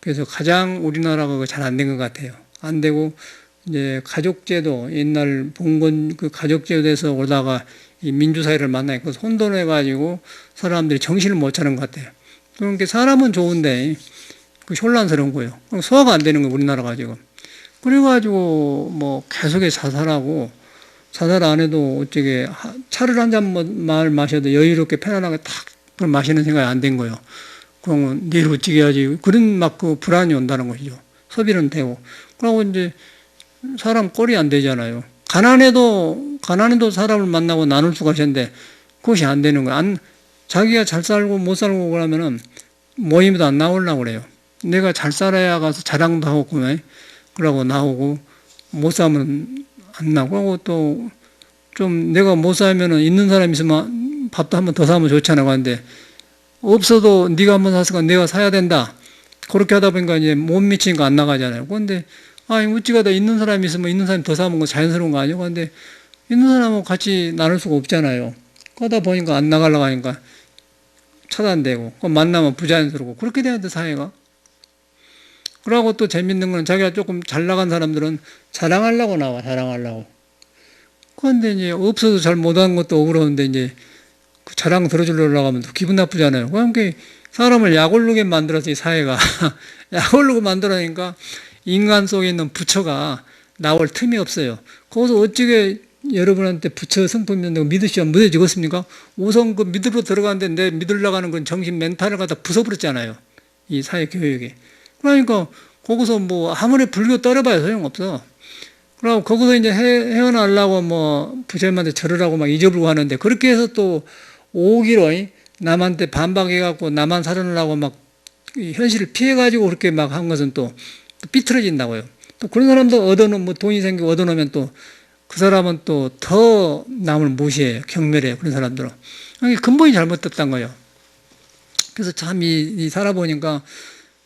그래서 가장 우리나라가 잘 안 된 것 같아요. 안 되고 이제 가족제도 옛날 봉건 그 가족제도에서 오다가 이 민주사회를 만나니까 혼돈해가지고 사람들이 정신을 못 차는 것 같아요. 그러니까 사람은 좋은데 그 혼란스러운 거예요. 소화가 안 되는 거예요, 우리나라가 지금. 그래가지고 뭐 계속해서 자살하고 자살 안 해도 어쩌게 차를 한 잔만 마셔도 여유롭게 편안하게 탁 그걸 마시는 생각이 안 된 거예요. 그러면 내일 어찌게 해야지. 그런 막 그 불안이 온다는 것이죠. 소비는 되고. 그러고 이제 사람 꼴이 안 되잖아요. 가난해도 사람을 만나고 나눌 수가 있는데 그것이 안 되는 거예요. 자기가 잘 살고 못 살고 그러면은 모임에도 안 나오려고 그래요. 내가 잘 살아야 가서 자랑도 하고 그러고 나오고 못 살면 안 나고 또 좀 내가 못 살면은 있는 사람 있으면 밥도 한 번 더 사면 좋잖아요. 그런데 없어도 네가 한 번 샀으니까 내가 사야 된다. 그렇게 하다 보니까 이제 못 미치니까 안 나가잖아요. 그런데 어찌가다 있는 사람이 있으면 있는 사람이 더 사면 건 자연스러운 거 아니에요? 그런데 있는 사람하고 같이 나눌 수가 없잖아요. 그러다 보니까 안 나가려고 하니까 차단되고 만나면 부자연스럽고 그렇게 돼야 돼 사회가. 그러고 또 재밌는 건 자기가 조금 잘 나간 사람들은 자랑하려고 나와. 자랑하려고. 그런데 이제 없어도 잘 못하는 것도 억울한데 이제 그 자랑 들어주려고 하면 또 기분 나쁘잖아요. 그러니까 사람을 약올르게 만들어서 이 사회가 약올르고 만들어니까 인간 속에 있는 부처가 나올 틈이 없어요. 거기서 어찌게 여러분한테 부처 성품 있는다고 믿으시면 믿어지겠습니까? 우선 그 믿으러 들어가는데 내 믿으려고 하는 건 정신 멘탈을 갖다 부숴버렸잖아요. 이 사회 교육에. 그러니까 거기서 뭐 아무리 불교 떨어봐야 소용없어. 그럼 거기서 이제 헤어나려고 뭐 부처님한테 절으라고 막 잊어버리고 하는데 그렇게 해서 또 오기로 남한테 반박해갖고 나만 살아나려고 막 현실을 피해가지고 그렇게 막 한 것은 또 삐뚤어진다고요. 또 그런 사람도 얻어놓으면 뭐 돈이 생기고 얻어놓으면 또 그 사람은 또 더 남을 무시해요. 경멸해요. 그런 사람들은. 근본이 잘못됐단 거예요. 그래서 참 이 살아보니까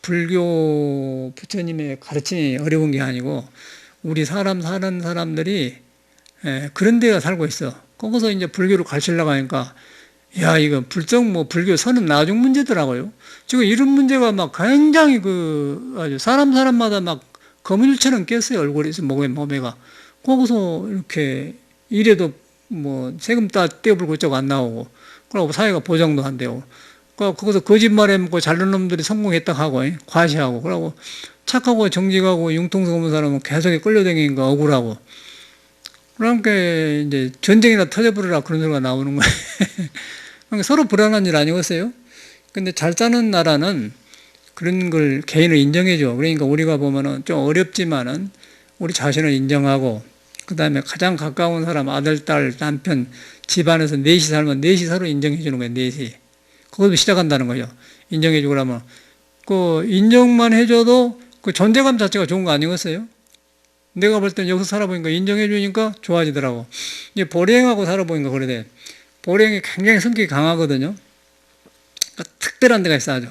불교 부처님의 가르침이 어려운 게 아니고 우리 사는 사람들이 그런 데가 살고 있어. 거기서 이제 불교를 가르치려고 하니까 야, 이거 불교 선은 나중 문제더라고요. 지금 이런 문제가 막 굉장히 아주 사람마다 막 거물처럼 깼어요. 얼굴에서 몸에가. 거기서 이렇게 이래도 뭐 세금 떼어불고 어쩌고 안 나오고. 그러고 사회가 보장도 안 되고. 거기서 거짓말해 먹고 잘난 놈들이 성공했다 하고, 과시하고. 그러고 착하고 정직하고 융통성 없는 사람은 계속 끌려다니는 거 억울하고. 그러니까 이제 전쟁이나 터져버리라 그런 소리가 나오는 거예요. 그러니까 서로 불안한 일 아니겠어요? 근데 잘 사는 나라는 그런 걸 개인을 인정해줘. 그러니까 우리가 보면은 좀 어렵지만은 우리 자신을 인정하고, 그 다음에 가장 가까운 사람, 아들, 딸, 남편, 집안에서 넷이 살면 넷이 서로 인정해주는 거예요, 넷이. 그것도 시작한다는 거죠. 인정해주고 그러면. 그 인정만 해줘도 그 존재감 자체가 좋은 거 아니겠어요? 내가 볼 때는 여기서 살아보니까 인정해주니까 좋아지더라고. 이제 보령하고 살아보니까 그러대. 보령이 굉장히 성격이 강하거든요. 그러니까 특별한 데가 있어, 아주.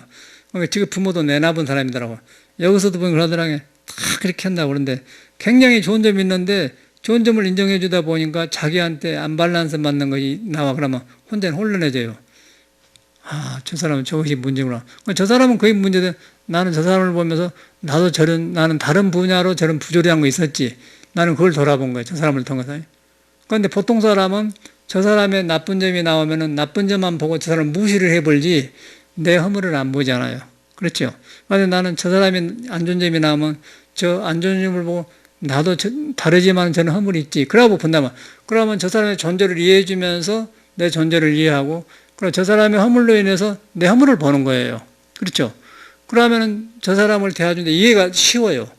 그러니까 지금 부모도 내놔본 사람이더라고. 여기서도 보면 그러더라고요. 다 그렇게 한다고 그러는데 굉장히 좋은 점이 있는데 좋은 점을 인정해주다 보니까 자기한테 안 밸런스 맞는 것이 나와. 그러면 혼자는 혼란해져요. 저 사람은 저것이 문제구나. 저 사람은 그게 문제인데 나는 저 사람을 보면서 나는 다른 분야로 저런 부조리한 거 있었지. 나는 그걸 돌아본 거예요. 저 사람을 통해서. 그런데 보통 사람은 저 사람의 나쁜 점이 나오면은 나쁜 점만 보고 저 사람을 무시를 해버리지 내 허물을 안 보잖아요. 그렇죠? 그런데 나는 저 사람의 안 좋은 점이 나오면 저 안 좋은 점을 보고 나도 다르지만 저는 허물이 있지. 그러고 본다면 그러면 저 사람의 존재를 이해해주면서 내 존재를 이해하고 그럼 저 사람의 허물로 인해서 내 허물을 보는 거예요. 그렇죠? 그러면 저 사람을 대해주는데 이해가 쉬워요.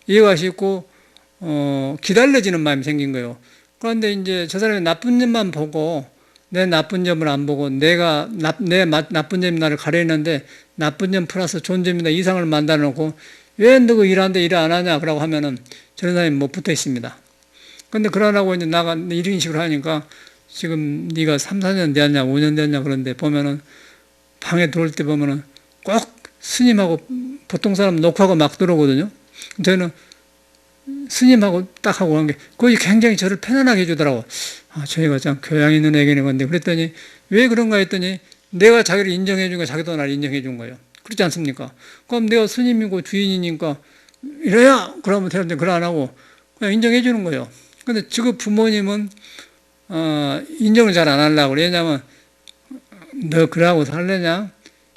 이해가 쉽고 기다려지는 마음이 생긴 거예요. 그런데 이제 저 사람의 나쁜 점만 보고 내 나쁜 점을 안 보고 내 나쁜 점이 나를 가려있는데 나쁜 점 플러스 좋은 점이다 이상을 만들어 놓고 왜 너가 일하는데 일 안 하냐 그러고 하면은 저런 사람이 못 붙어 있습니다. 근데 그러라고 이제 나가 이런 식으로 하니까 지금 네가 3, 4년 되었냐 5년 되었냐 그런데 보면은 방에 들어올 때 보면은 꼭 스님하고 보통 사람 녹화하고 막 들어오거든요. 저는 스님하고 딱 하고 한 게 거의 굉장히 저를 편안하게 해주더라고. 아, 저희가 참 교양 있는 애기네 건데 그랬더니 왜 그런가 했더니 내가 자기를 인정해 준 거 자기도 나를 인정해 준 거예요. 그렇지 않습니까? 그럼 내가 스님이고 주인이니까 이래야 그러면 되는데 그래 안 하고 그냥 인정해 주는 거예요. 근데 지금 부모님은 인정을 잘 안 하려고 그래. 왜냐면 너 그러고 살려냐?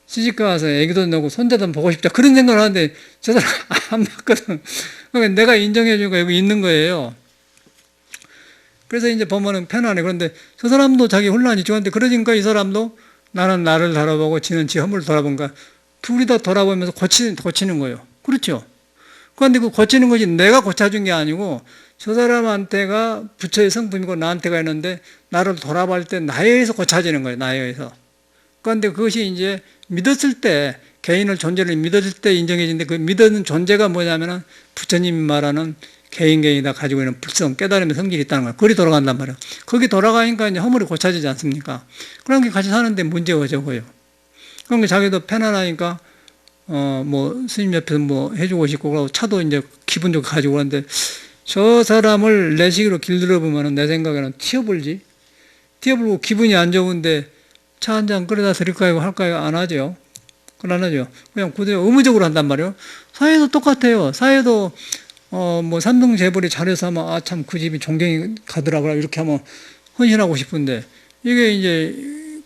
시집가 와서 애기도 넣고 손자도 보고 싶다 그런 생각을 하는데 저 사람 안 맞거든. 그러니까 내가 인정해 주고 여기 있는 거예요. 그래서 이제 보면은 편안해. 그런데 저 사람도 자기 혼란이 있죠. 근데 그러니까 이 사람도 나는 나를 돌아보고 지는 지 허물을 돌아본가 둘이 다 돌아보면서 고치는 거예요. 그렇죠. 그런데 그 고치는 것이 내가 고쳐준 게 아니고 저 사람한테가 부처의 성품이고 나한테가 있는데 나를 돌아볼 때 나에 의해서 고쳐지는 거예요. 나에 의해서. 그런데 그것이 이제 믿었을 때 개인을 존재를 믿었을 때 인정해지는데 그 믿는 존재가 뭐냐면은 부처님이 말하는 개인이 다 가지고 있는 불성, 깨달음의 성질이 있다는 거예요. 거기 돌아간단 말이에요. 거기 돌아가니까 이제 허물이 고쳐지지 않습니까? 그런 게 같이 사는데 문제가 적어요. 그런 게 자기도 편안하니까, 뭐, 스님 옆에서 뭐 해주고 싶고, 그러고 차도 이제 기분 좋게 가지고 그러는데, 저 사람을 내 식으로 길들여 보면은 내 생각에는 튀어불지? 튀어불고 기분이 안 좋은데 차 한 잔 끓여다 드릴까요? 할까요? 안 하죠. 그건 안 하죠. 그냥 그대로 의무적으로 한단 말이에요. 사회도 똑같아요. 사회도 뭐 삼등재벌이 잘해서 하면 아 참 그 집이 존경이 가더라고요. 이렇게 하면 헌신하고 싶은데 이게 이제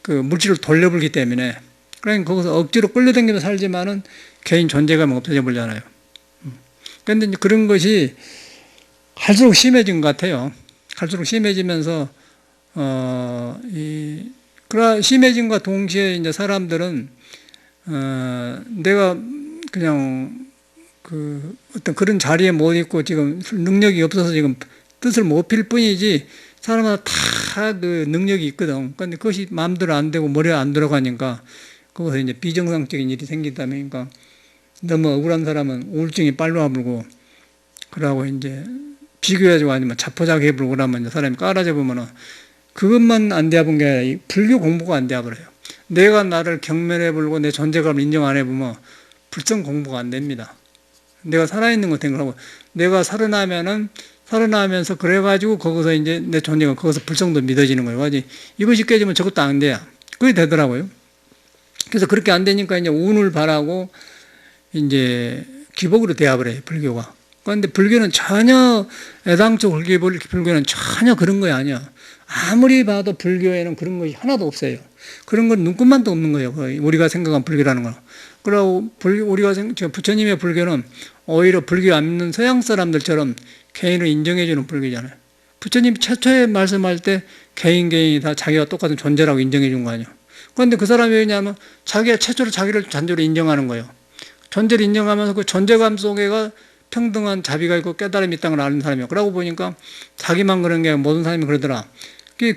그 물질을 돌려불기 때문에 그러니까 거기서 억지로 끌려다니며 살지만은 개인 존재감이 없어져 버리잖아요. 그런데 이제 그런 것이 갈수록 심해진 것 같아요. 갈수록 심해지면서 그러나 심해진과 동시에 이제 사람들은 내가 그냥 그 어떤 그런 자리에 못 있고 지금 능력이 없어서 지금 뜻을 못 필 뿐이지 사람마다 다 그 능력이 있거든. 그런데 그것이 마음대로 안 되고 머리에 안 들어가니까 거기서 이제 비정상적인 일이 생기다 보니까 너무 억울한 사람은 우울증이 빨로 와불고 그러고 이제 비교해가지고 아니면 자포자기 해불고 그러면 이제 사람이 깔아져 보면은 그것만 안 돼본 게 아니라 불교 공부가 안 돼버려요. 내가 나를 경멸해 불고 내 존재감을 인정 안 해보면 불성 공부가 안 됩니다. 내가 살아있는 것 같은 거라고. 내가 살아나면서 그래가지고 거기서 이제 내 존재감, 거기서 불성도 믿어지는 거예요. 가지 이것이 깨지면 저것도 안 돼야. 그게 되더라고요. 그래서 그렇게 안 되니까 이제 운을 바라고 이제 기복으로 되어버려요, 불교가. 그런데 불교는 전혀, 애당초 불교는 전혀 그런 거야, 아니야. 아무리 봐도 불교에는 그런 것이 하나도 없어요. 그런 건 눈꽃만도 없는 거예요. 거의 우리가 생각한 불교라는 거. 그리고 우리가 부처님의 불교는 오히려 불교 안 믿는 서양 사람들처럼 개인을 인정해주는 불교잖아요. 부처님 최초에 말씀할 때 개인이 다 자기와 똑같은 존재라고 인정해준 거 아니에요. 그런데 그 사람이 왜냐하면 자기가 최초로 자기를 존재로 인정하는 거예요. 존재를 인정하면서 그 존재감 속에가 평등한 자비가 있고 깨달음이 있다는 걸 아는 사람이에요. 그러고 보니까 자기만 그런 게 아니라 모든 사람이 그러더라.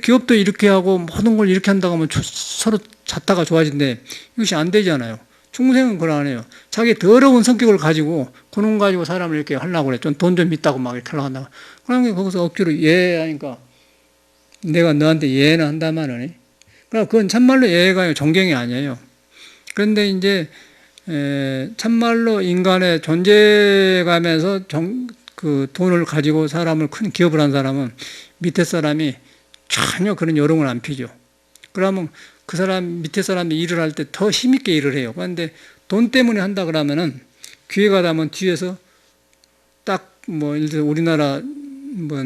기업도 이렇게 하고 모든 걸 이렇게 한다고 하면 서로 잤다가 좋아진대. 이것이 안 되잖아요. 중생은 그걸 안 해요. 자기 더러운 성격을 가지고 그놈 가지고 사람을 이렇게 하려고 그래. 돈 좀 있다고 막 이렇게 하려고 한다고. 그러니까 거기서 억지로 예하니까 내가 너한테 예는 한다마는 그러니까 그건 참말로 예가 아니고 존경이 아니에요. 그런데 이제 참말로 인간의 존재감에서 그 돈을 가지고 사람을 큰 기업을 한 사람은 밑에 사람이 전혀 그런 여롱을 안 피죠. 그러면 그 사람 밑에 사람이 일을 할 때 더 힘있게 일을 해요. 그런데 돈 때문에 한다 그러면은 기회가 되면 뒤에서 딱 뭐 예를 들어 우리나라 뭐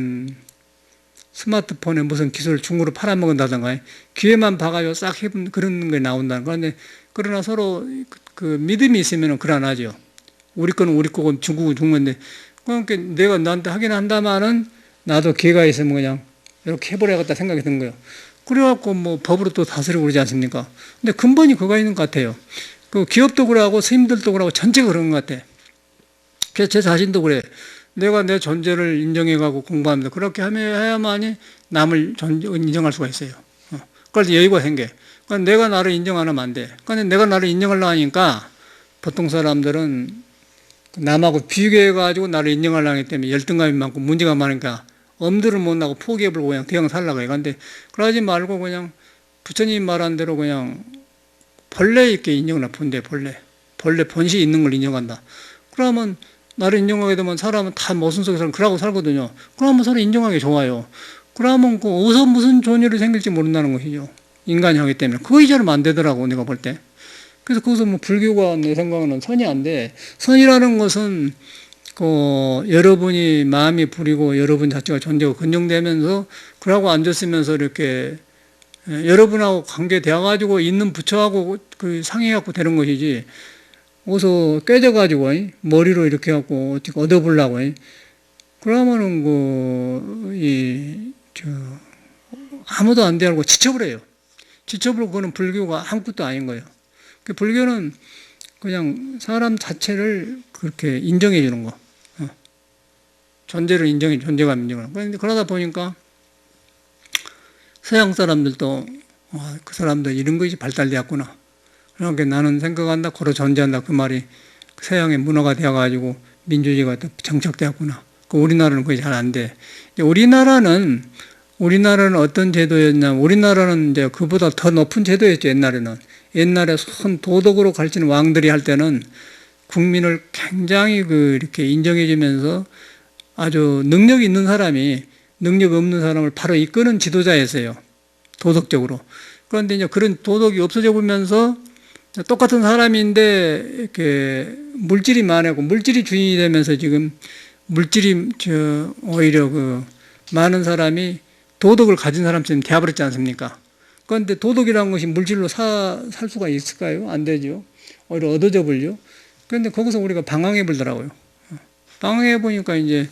스마트폰에 무슨 기술을 중국으로 팔아먹은다든가 기회만 봐가지고 싹 해본 그런 게 나온다는 거. 그런데 그러나 서로 그 믿음이 있으면 그러나죠. 우리 거는 우리 거고 중국은 중국인데 그러니까 내가 너한테 하긴 한다마는 나도 기회가 있으면 그냥 이렇게 해버려야겠다 생각이 든 거예요. 그래갖고 뭐 법으로 또 다스리고 그러지 않습니까? 근데 근본이 그거 있는 것 같아요. 그 기업도 그러고 스님들도 그러고 전체가 그런 것 같아. 그래서 제 자신도 그래. 내가 내 존재를 인정해가고 공부합니다. 그렇게 해야만이 남을 인정할 수가 있어요. 그래서 여유가 생겨. 그러니까 내가 나를 인정 안 하면 안 돼. 그런데 내가 나를 인정하려고 하니까 보통 사람들은 남하고 비교해가지고 나를 인정하려고 하기 때문에 열등감이 많고 문제가 많으니까 엄두를 못 나고 포기해버리고 그냥 대형 살라고 해. 그런데 그러지 말고 그냥 부처님 말한 대로 그냥 본래 있게 인정을 해. 본래 본시 있는 걸 인정한다. 그러면 나를 인정하게 되면 사람은 다 모순 속에서 그러고 살거든요. 그러면 서로 인정하기 좋아요. 그러면 그 어디서 무슨 존재를 생길지 모른다는 것이죠. 인간이 하기 때문에. 그거 이제는 안 되더라고, 내가 볼 때. 그래서 거기서 뭐 불교가 내 생각에는 선이 안 돼. 선이라는 것은 여러분이 마음이 부리고 여러분 자체가 존재가 근정되면서 그러고 앉았으면서 이렇게 여러분하고 관계되어가지고 있는 부처하고 그 상해갖고 되는 것이지. 어서 깨져가지고 머리로 이렇게 갖고 어떻게 얻어보려고 그러면은 아무도 안 되고 지쳐버려요. 지쳐버리고 그거는 불교가 아무것도 아닌 거예요. 불교는 그냥 사람 자체를 그렇게 인정해 주는 거. 존재를 존재감 인정하는 거. 그런데 그러다 보니까 서양 사람들도 그 사람도 이런 것이 발달되었구나. 그러니까 나는 생각한다, 고로 존재한다. 그 말이 서양의 문화가 되어가지고 민주주의가 또 정착되었구나. 우리나라는 그게 잘 안 돼. 우리나라는 어떤 제도였냐면, 우리나라는 이제 그보다 더 높은 제도였죠, 옛날에는. 옛날에 손 도덕으로 가르치는 왕들이 할 때는 국민을 굉장히 이렇게 인정해주면서 아주 능력 있는 사람이 능력 없는 사람을 바로 이끄는 지도자였어요. 도덕적으로. 그런데 이제 그런 도덕이 없어져 보면서 똑같은 사람인데 이렇게 물질이 많고 물질이 주인이 되면서 지금 오히려 많은 사람이 도덕을 가진 사람처럼 되어버렸지 않습니까? 그런데 도덕이라는 것이 물질로 살 수가 있을까요? 안 되죠. 오히려 얻어져 버리죠. 그런데 거기서 우리가 방황해 보더라고요. 방황해 보니까 이제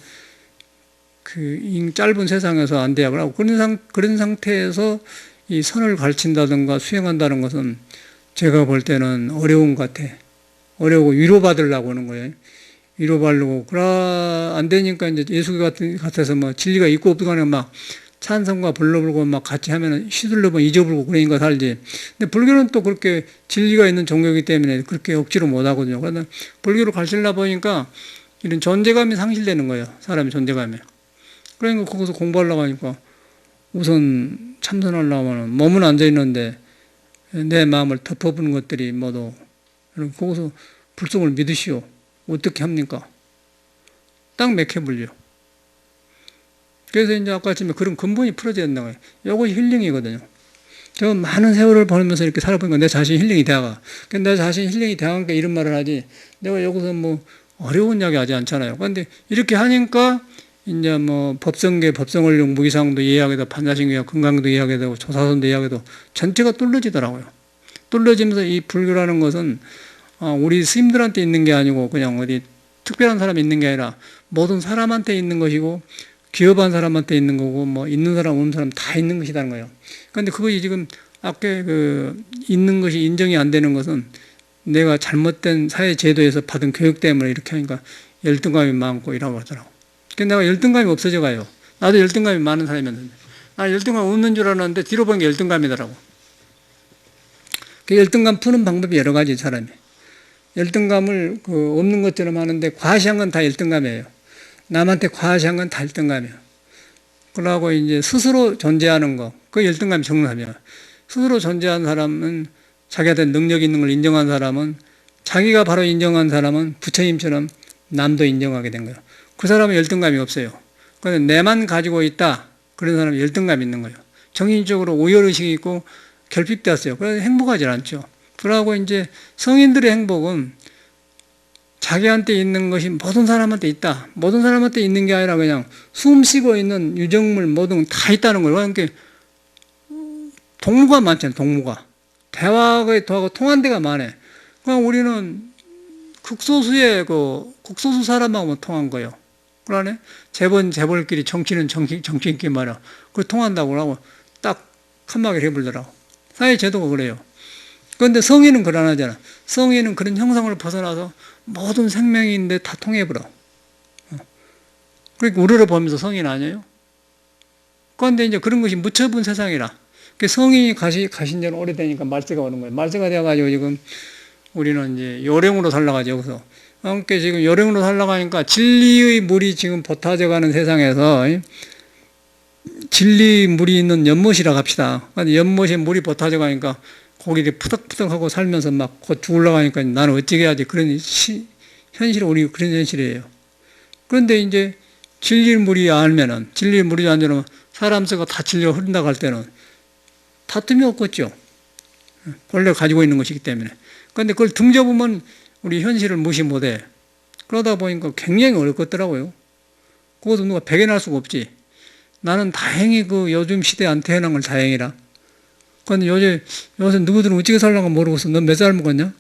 짧은 세상에서 안 돼야 하고 그런 상태에서 이 선을 가르친다든가 수행한다는 것은 제가 볼 때는 어려운 것 같아. 어려우고 위로받으려고 하는 거예요. 위로받으려고. 안 되니까 이제 예수 같아서 뭐 진리가 있고 없고 간에 막 찬성과 불러불고 막 같이 하면은 휘둘러면 잊어버리고 그러니까 살지. 근데 불교는 또 그렇게 진리가 있는 종교이기 때문에 그렇게 억지로 못 하거든요. 그런데 불교를 가르치려 보니까 이런 존재감이 상실되는 거예요. 사람의 존재감이. 그러니까 거기서 공부하려고 하니까 우선 참선하려고 하면 몸은 앉아있는데 내 마음을 덮어부는 것들이 모두 거기서 불성을 믿으시오. 어떻게 합니까? 딱 맥혀불려. 그래서 이제 아까쯤에 그런 근본이 풀어져야 된다고 해요. 이것이 힐링이거든요. 저 많은 세월을 보내면서 이렇게 살아보니까 내 자신이 힐링이 되어가. 내 자신이 힐링이 되어가니까 이런 말을 하지. 내가 여기서 뭐 어려운 이야기 하지 않잖아요. 그런데 이렇게 하니까 이제 뭐 법성을용 무기상도 이해하게 되고 반자신경 건강도 이해하게 되고 조사선도 이해하게 되고 전체가 뚫려지더라고요. 뚫려지면서 이 불교라는 것은 우리 스님들한테 있는 게 아니고 그냥 어디 특별한 사람이 있는 게 아니라 모든 사람한테 있는 것이고 기업한 사람한테 있는 거고 뭐 있는 사람 없는 사람 다 있는 것이라는 거예요. 그런데 그것이 지금 아까 있는 것이 인정이 안 되는 것은 내가 잘못된 사회 제도에서 받은 교육 때문에 이렇게 하니까 열등감이 많고 이라고 하더라고. 내가 열등감이 없어져 가요. 나도 열등감이 많은 사람이었는데. 열등감 없는 줄 알았는데 뒤로 보니까 열등감이더라고. 그 열등감 푸는 방법이 여러 가지 사람이. 열등감을 없는 것처럼 하는데 과시한 건 다 열등감이에요. 남한테 과시한 건 다 열등감이에요. 그러고 이제 스스로 존재하는 거. 그 열등감이 정답이에요. 스스로 존재한 사람은 자기한테 능력 있는 걸 인정한 사람은 자기가 바로 인정한 사람은 부처님처럼 남도 인정하게 된 거예요. 그 사람은 열등감이 없어요. 그런데 내만 가지고 있다. 그런 사람은 열등감이 있는 거예요. 정신적으로 오열의식이 있고 결핍되었어요. 그래서 행복하지 않죠. 그러고 이제 성인들의 행복은 자기한테 있는 것이 모든 사람한테 있다. 모든 사람한테 있는 게 아니라 그냥 숨 쉬고 있는 유정물 모든 다 있다는 거예요. 그러니까 동무가 많잖아요. 동무가. 대화하고 통한 데가 많아요. 그럼 우리는 국소수 사람하고만 통한 거예요. 그러네? 재벌끼리 정치는 정치인끼리 말이야. 그걸 통한다고 하고 딱 칸막이를 해버리더라고. 사회 제도가 그래요. 그런데 성인은 그러하잖아. 성인은 그런 형상을 벗어나서 모든 생명인데 다 통해버려. 그러니까 우리를 보면서 성인 아니에요? 그런데 이제 그런 것이 묻혀본 세상이라. 그 성인이 가신 지는 오래되니까 말세가 오는 거예요. 말세가 되어가지고 지금 우리는 이제 요령으로 살아가죠, 여기서. 그러니까 지금 요령으로 살아가니까 진리의 물이 지금 보타져 가는 세상에서 진리 물이 있는 연못이라고 합시다. 연못에 물이 보타져 가니까 고기를 푸덕푸덕하고 살면서 막 곧 죽으려고 하니까 나는 어찌 해야지. 그런 현실이 우리 그런 현실이에요. 그런데 이제 진리 물이 알면은, 진리 물이 안 되면 사람 쓰고 다 진리가 흐른다고 할 때는 다툼이 없겠죠. 본래 가지고 있는 것이기 때문에. 그런데 그걸 등져보면 우리 현실을 무시 못해. 그러다 보니까 굉장히 어렵겠더라고요. 그것도 누가 배견할 수가 없지. 나는 다행히 그 요즘 시대에 안 태어난 걸 다행이라. 그런데 요새 누구들은 어찌게 살려고 모르겠어. 넌 몇 살 먹었냐?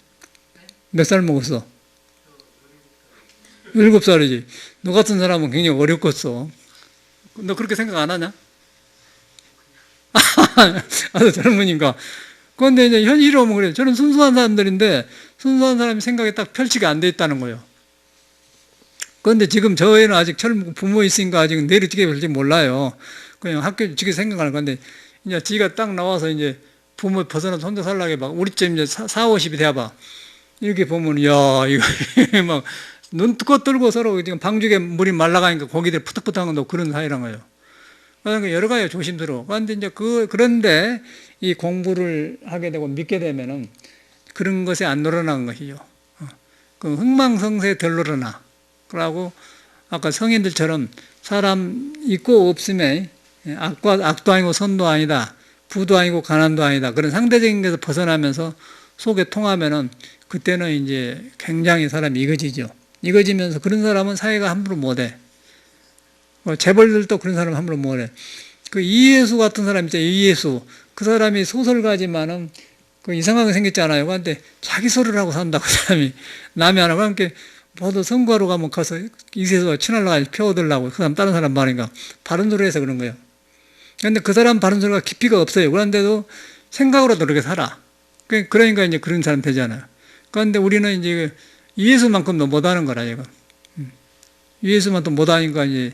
몇 살 먹었어? 7살이지. 너 같은 사람은 굉장히 어렵겠어. 너 그렇게 생각 안 하냐? 아주 젊으니까. 그런데 이제 현실로 오면 그래요. 저는 순수한 사람들인데, 순수한 사람이 생각이 딱 펼치게 안 돼 있다는 거예요. 그런데 지금 저희는 아직 젊고 부모 있으니까 아직 내일 어떻게 될지 몰라요. 그냥 학교 지게 생각하는 건데, 이제 지가 딱 나와서 이제 부모 벗어나서 혼자 살라게 막, 우리쯤 이제 4, 50이 돼봐. 이렇게 보면, 야, 이거, 막, 눈 뜨고 들고 서로 지금 방죽에 물이 말라가니까 고기들 푸덕푸덕한 건 그런 사이란 거예요. 그러니까 여러 가지 조심스러워. 그런데 이제 그런데 이 공부를 하게 되고 믿게 되면은 그런 것에 안 놀아나는 것이죠. 그 흥망성쇠 덜 놀아나. 그러고 아까 성인들처럼 사람 있고 없음에 악도 아니고 선도 아니다. 부도 아니고 가난도 아니다. 그런 상대적인 것에서 벗어나면서 속에 통하면은 그때는 이제 굉장히 사람이 이거지죠. 이거지면서 그런 사람은 사회가 함부로 못해. 재벌들도 그런 사람 함부로 못해. 그 이예수 같은 사람 있잖아요. 이예수. 그 사람이 소설가지만은 그 이상하게 생겼잖아요. 그런데 자기 소리를 하고 산다. 그 사람이. 남이 안 하고. 그러니까 모두 선거하러 가면 가서 이세수가 친하려고 펴어들라고. 그 사람 다른 사람 말인가. 바른 소리 해서 그런 거예요. 그런데 그 사람 바른 소리가 깊이가 없어요. 그런데도 생각으로도 그렇게 살아. 그러니까 이제 그런 사람 되잖아요. 그런데 우리는 이제 이예수만큼도 못하는 거라, 이거. 이예수만도 못하니까 이제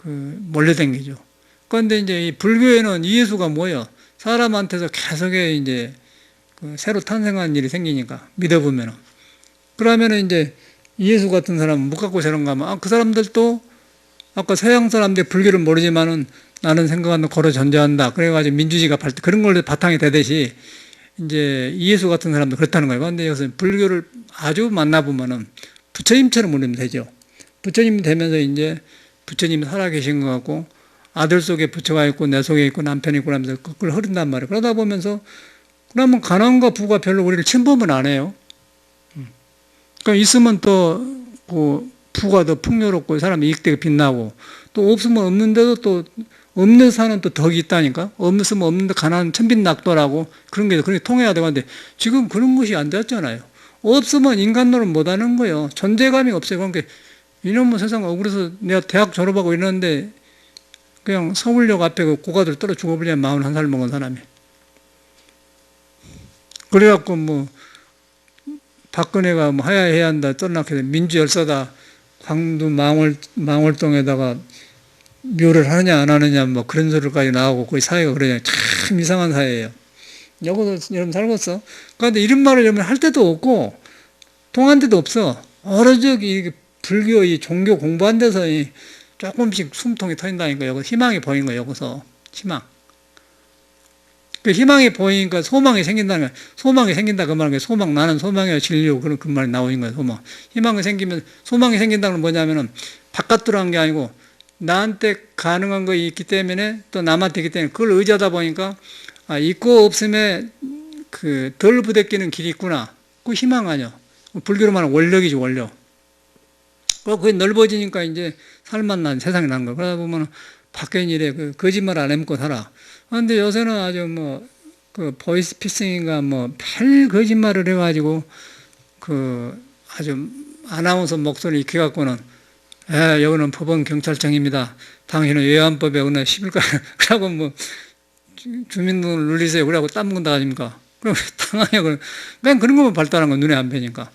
몰려댕기죠. 그런데 이제 이 불교에는 이예수가 뭐예요? 사람한테서 계속에 이제 새로 탄생하는 일이 생기니까 믿어보면은. 그러면은 이제 이예수 같은 사람은 못 갖고 저런가 하면, 그 사람들도 아까 서양 사람들이 불교를 모르지만은 나는 생각한다, 걸어 전제한다. 그래가지고 민주주의가 그런 걸로 바탕이 되듯이 이제 이예수 같은 사람도 그렇다는 거예요. 그런데 여기서 불교를 아주 만나보면은 부처님처럼 우리면 되죠. 부처님이 되면서 이제 부처님이 살아계신 것 같고 아들 속에 부처가 있고 내 속에 있고 남편이 있고 하면서 그걸 흐른단 말이에요. 그러다 보면서 그러면 가난과 부가 별로 우리를 침범을 안 해요. 그러니까 있으면 또 부가 더 풍요롭고 사람이 이익되게 빛나고 또 없으면 없는데도 또 없는 사는 또 덕이 있다니까. 없으면 없는데 가난 천빈낙도라고 그런 게 그렇게 통해야 되는데 지금 그런 것이 안 됐잖아요. 없으면 인간노릇 못하는 거예요. 존재감이 없어요. 그러니까 이놈의 세상 억울해서 내가 대학 졸업하고 이러는데 그냥 서울역 앞에 그 고가들 떨어 죽어버리냐 41살 먹은 사람이. 그래갖고 뭐 박근혜가 뭐 하야해야 한다 떠나게 민주열사다 광주 망월동에다가 묘를 하느냐 안 하느냐 뭐 그런 소리까지 나오고 거의 사회가 그러냐. 참 이상한 사회예요. 여기서 여러분 살겠어? 그런데 이런 말을 여러분 할 데도 없고 통한 데도 없어. 어려저기 불교 이 종교 공부한 데서 조금씩 숨통이 터진다니까. 여기 희망이 보이는 거예요. 여기서 희망. 그 희망이 보이니까 소망이 생긴다는 거예요. 소망이 생긴다 그 말은 소망 나는 소망이야 진리요 그런 그 말이 나오는 거예요. 소망. 희망이 생기면 소망이 생긴다는 건 뭐냐면은 바깥으로 한 게 아니고 나한테 가능한 거 있기 때문에 또 남한테 있기 때문에 그걸 의지하다 보니까 있고 없음에 덜 부대끼는 길이 있구나. 그 희망 아니야. 불교로 말하면 원력이지 원력. 그게 넓어지니까 이제 살만 난 세상이 난 거야. 그러다 보면 바뀐 일에 거짓말 안 해먹고 살아. 그런데 요새는 아주 보이스피싱인가 별 거짓말을 해가지고 아주 아나운서 목소리 익혀갖고는 여기는 법원 경찰청입니다. 당신은 외환법에 어느 10일까 그러고 주민등록을 눌리세요. 그러고 딴문다 아닙니까? 그럼 당하냐 그냥 그런 것만 발달한 건 눈에 안 뵈니까.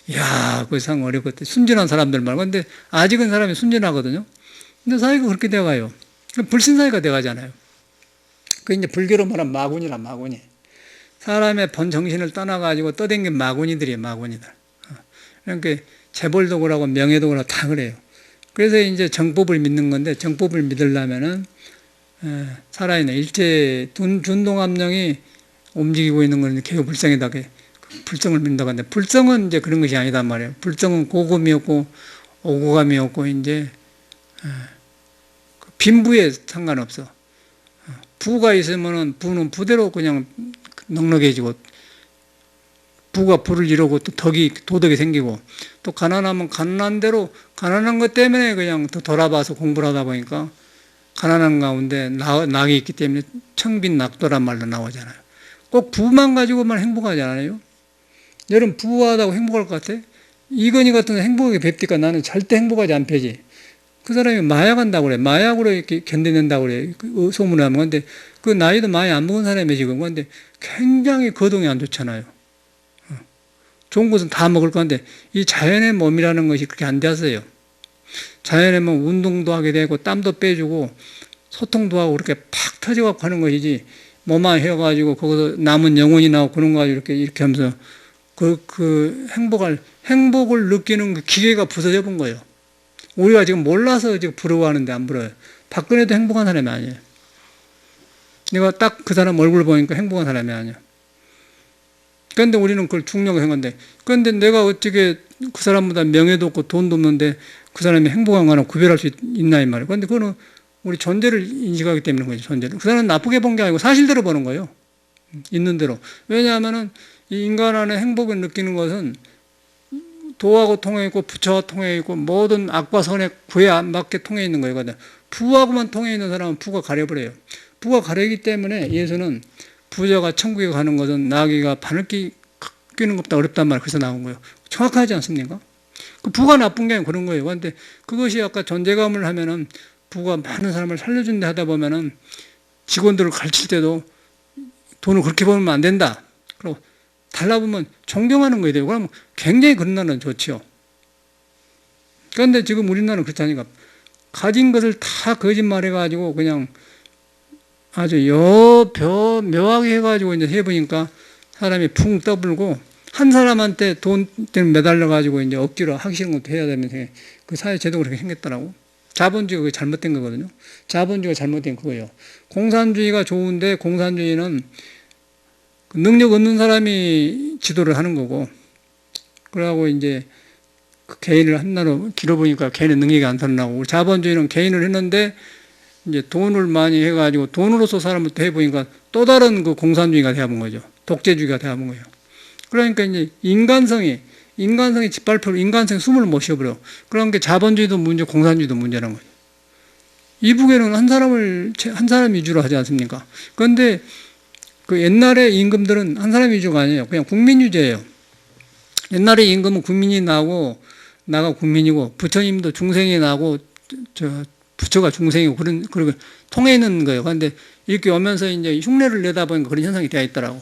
이야, 그 세상 어렵겠다. 순진한 사람들 말고. 근데 아직은 사람이 순진하거든요. 근데 사회가 그렇게 돼가요. 불신사회가 돼가잖아요. 그 이제 불교로 말하면 마군이라, 마군이. 사람의 본 정신을 떠나가지고 떠댕긴 마군이들이에요, 마군이들. 그러니까 재벌도 그러고 명예도 그러고 다 그래요. 그래서 이제 정법을 믿는 건데, 정법을 믿으려면은 살아있는 일체 준동합령이 움직이고 있는 건 개요 불성이다. 불성을 믿는다고 하는데, 불성은 이제 그런 것이 아니단 말이에요. 불성은 고금이었고 오고감이었고 이제 빈부에 상관없어. 부가 있으면은 부는 부대로 그냥 넉넉해지고, 부가 부를 이루고 또 도덕이 생기고, 또 가난하면 가난한 대로 가난한 것 때문에 그냥 더 돌아봐서 공부를 하다 보니까 가난한 가운데 낙이 있기 때문에 청빈 낙도란 말로 나오잖아요. 꼭 부만 가지고만 행복하지 않아요. 여러분 부하다고 행복할 것 같아? 이건희 같은 행복하게 뵙니까? 나는 절대 행복하지 않대지. 그 사람이 마약한다고 그래. 마약으로 이렇게 견뎌낸다고 그래. 소문을 하면. 근데 그 나이도 많이 안 먹은 사람이 지금. 근데 굉장히 거동이 안 좋잖아요. 좋은 것은 다 먹을 건데, 이 자연의 몸이라는 것이 그렇게 안 되었어요. 자연의 몸 운동도 하게 되고, 땀도 빼주고, 소통도 하고, 그렇게 팍 터져갖고 하는 것이지, 뭐만 해가지고, 거기서 남은 영혼이 나오고, 그런 거 가지고 이렇게 하면서, 행복을 느끼는 그 기계가 부서져 본 거예요. 우리가 지금 몰라서 지금 부러워하는데 안 부러워요. 박근혜도 행복한 사람이 아니에요. 내가 딱 그 사람 얼굴 보니까 행복한 사람이 아니야. 그런데 우리는 그걸 중요하게 생각한데, 그런데 내가 어떻게 그 사람보다 명예도 없고 돈도 없는데 그 사람이 행복한 거나 구별할 수 있나 이 말이에요. 그런데 그거는 우리 존재를 인식하기 때문인 거죠. 존재를. 그 사람은 나쁘게 본 게 아니고 사실대로 보는 거예요. 있는 대로. 왜냐하면은 이 인간 안에 행복을 느끼는 것은 도하고 통해 있고 부처와 통해 있고 모든 악과 선의 구에 안 맞게 통해 있는 거예요. 부하고만 통해 있는 사람은 부가 가려버려요. 부가 가려기 때문에 예수는 부자가 천국에 가는 것은 나귀가 바늘 끼는 것보다 어렵단 말이에요. 그래서 나온 거예요. 정확하지 않습니까? 그 부가 나쁜 게 그런 거예요. 그런데 그것이 아까 존재감을 하면은 부가 많은 사람을 살려준다 하다 보면은 직원들을 가르칠 때도 돈을 그렇게 벌면 안 된다. 그리고 달라보면 존경하는 거예요. 그러면 굉장히 그런 나라는 좋죠. 그런데 지금 우리나라는 그렇지 않으니까 가진 것을 다 거짓말해가지고 그냥 아주 묘하게 해가지고 이제 해보니까 사람이 풍 떠불고 한 사람한테 돈 때문에 매달려가지고 이제 억지로 하기 싫은 것도 해야 되면서 그 사회 제도가 그렇게 생겼더라고. 자본주의가 그게 잘못된 거거든요. 자본주의가 잘못된 그거예요. 공산주의가 좋은데 공산주의는 능력 없는 사람이 지도를 하는 거고, 그러고 이제 그 개인을 한나로 길어보니까 개인의 능력이 안 드러나고, 자본주의는 개인을 했는데 이제 돈을 많이 해가지고 돈으로서 사람을 또 해보니까 또 다른 그 공산주의가 되어본 거죠. 독재주의가 되어본 거예요. 그러니까 이제 인간성이 짓밟혀 인간성이 숨을 못 쉬어버려. 그러니까 자본주의도 문제, 공산주의도 문제라는 거예요. 이북에는 한 사람 위주로 하지 않습니까? 그런데 그 옛날의 임금들은 한 사람 위주가 아니에요. 그냥 국민 위주예요. 옛날에 임금은 국민이 나고 나가 국민이고, 부처님도 중생이 나고 부처가 중생이고, 그리고 통해 있는 거예요. 그런데 이렇게 오면서 이제 흉내를 내다 보니까 그런 현상이 되어 있더라고.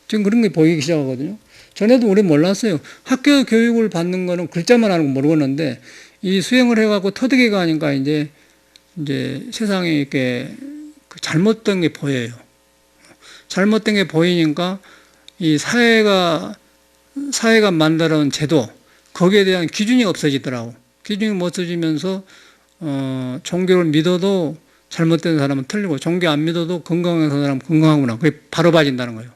지금 그런 게 보이기 시작하거든요. 전에도 우리 몰랐어요. 학교 교육을 받는 거는 글자만 하는 거 모르겠는데, 이 수행을 해갖고 터득해 가니까 이제 세상에 이렇게 잘못된 게 보여요. 잘못된 게 보이니까 이 사회가 만들어온 제도, 거기에 대한 기준이 없어지더라고. 기준이 없어지면서 종교를 믿어도 잘못된 사람은 틀리고, 종교 안 믿어도 건강한 사람은 건강하구나. 그게 바로 봐진다는 거예요.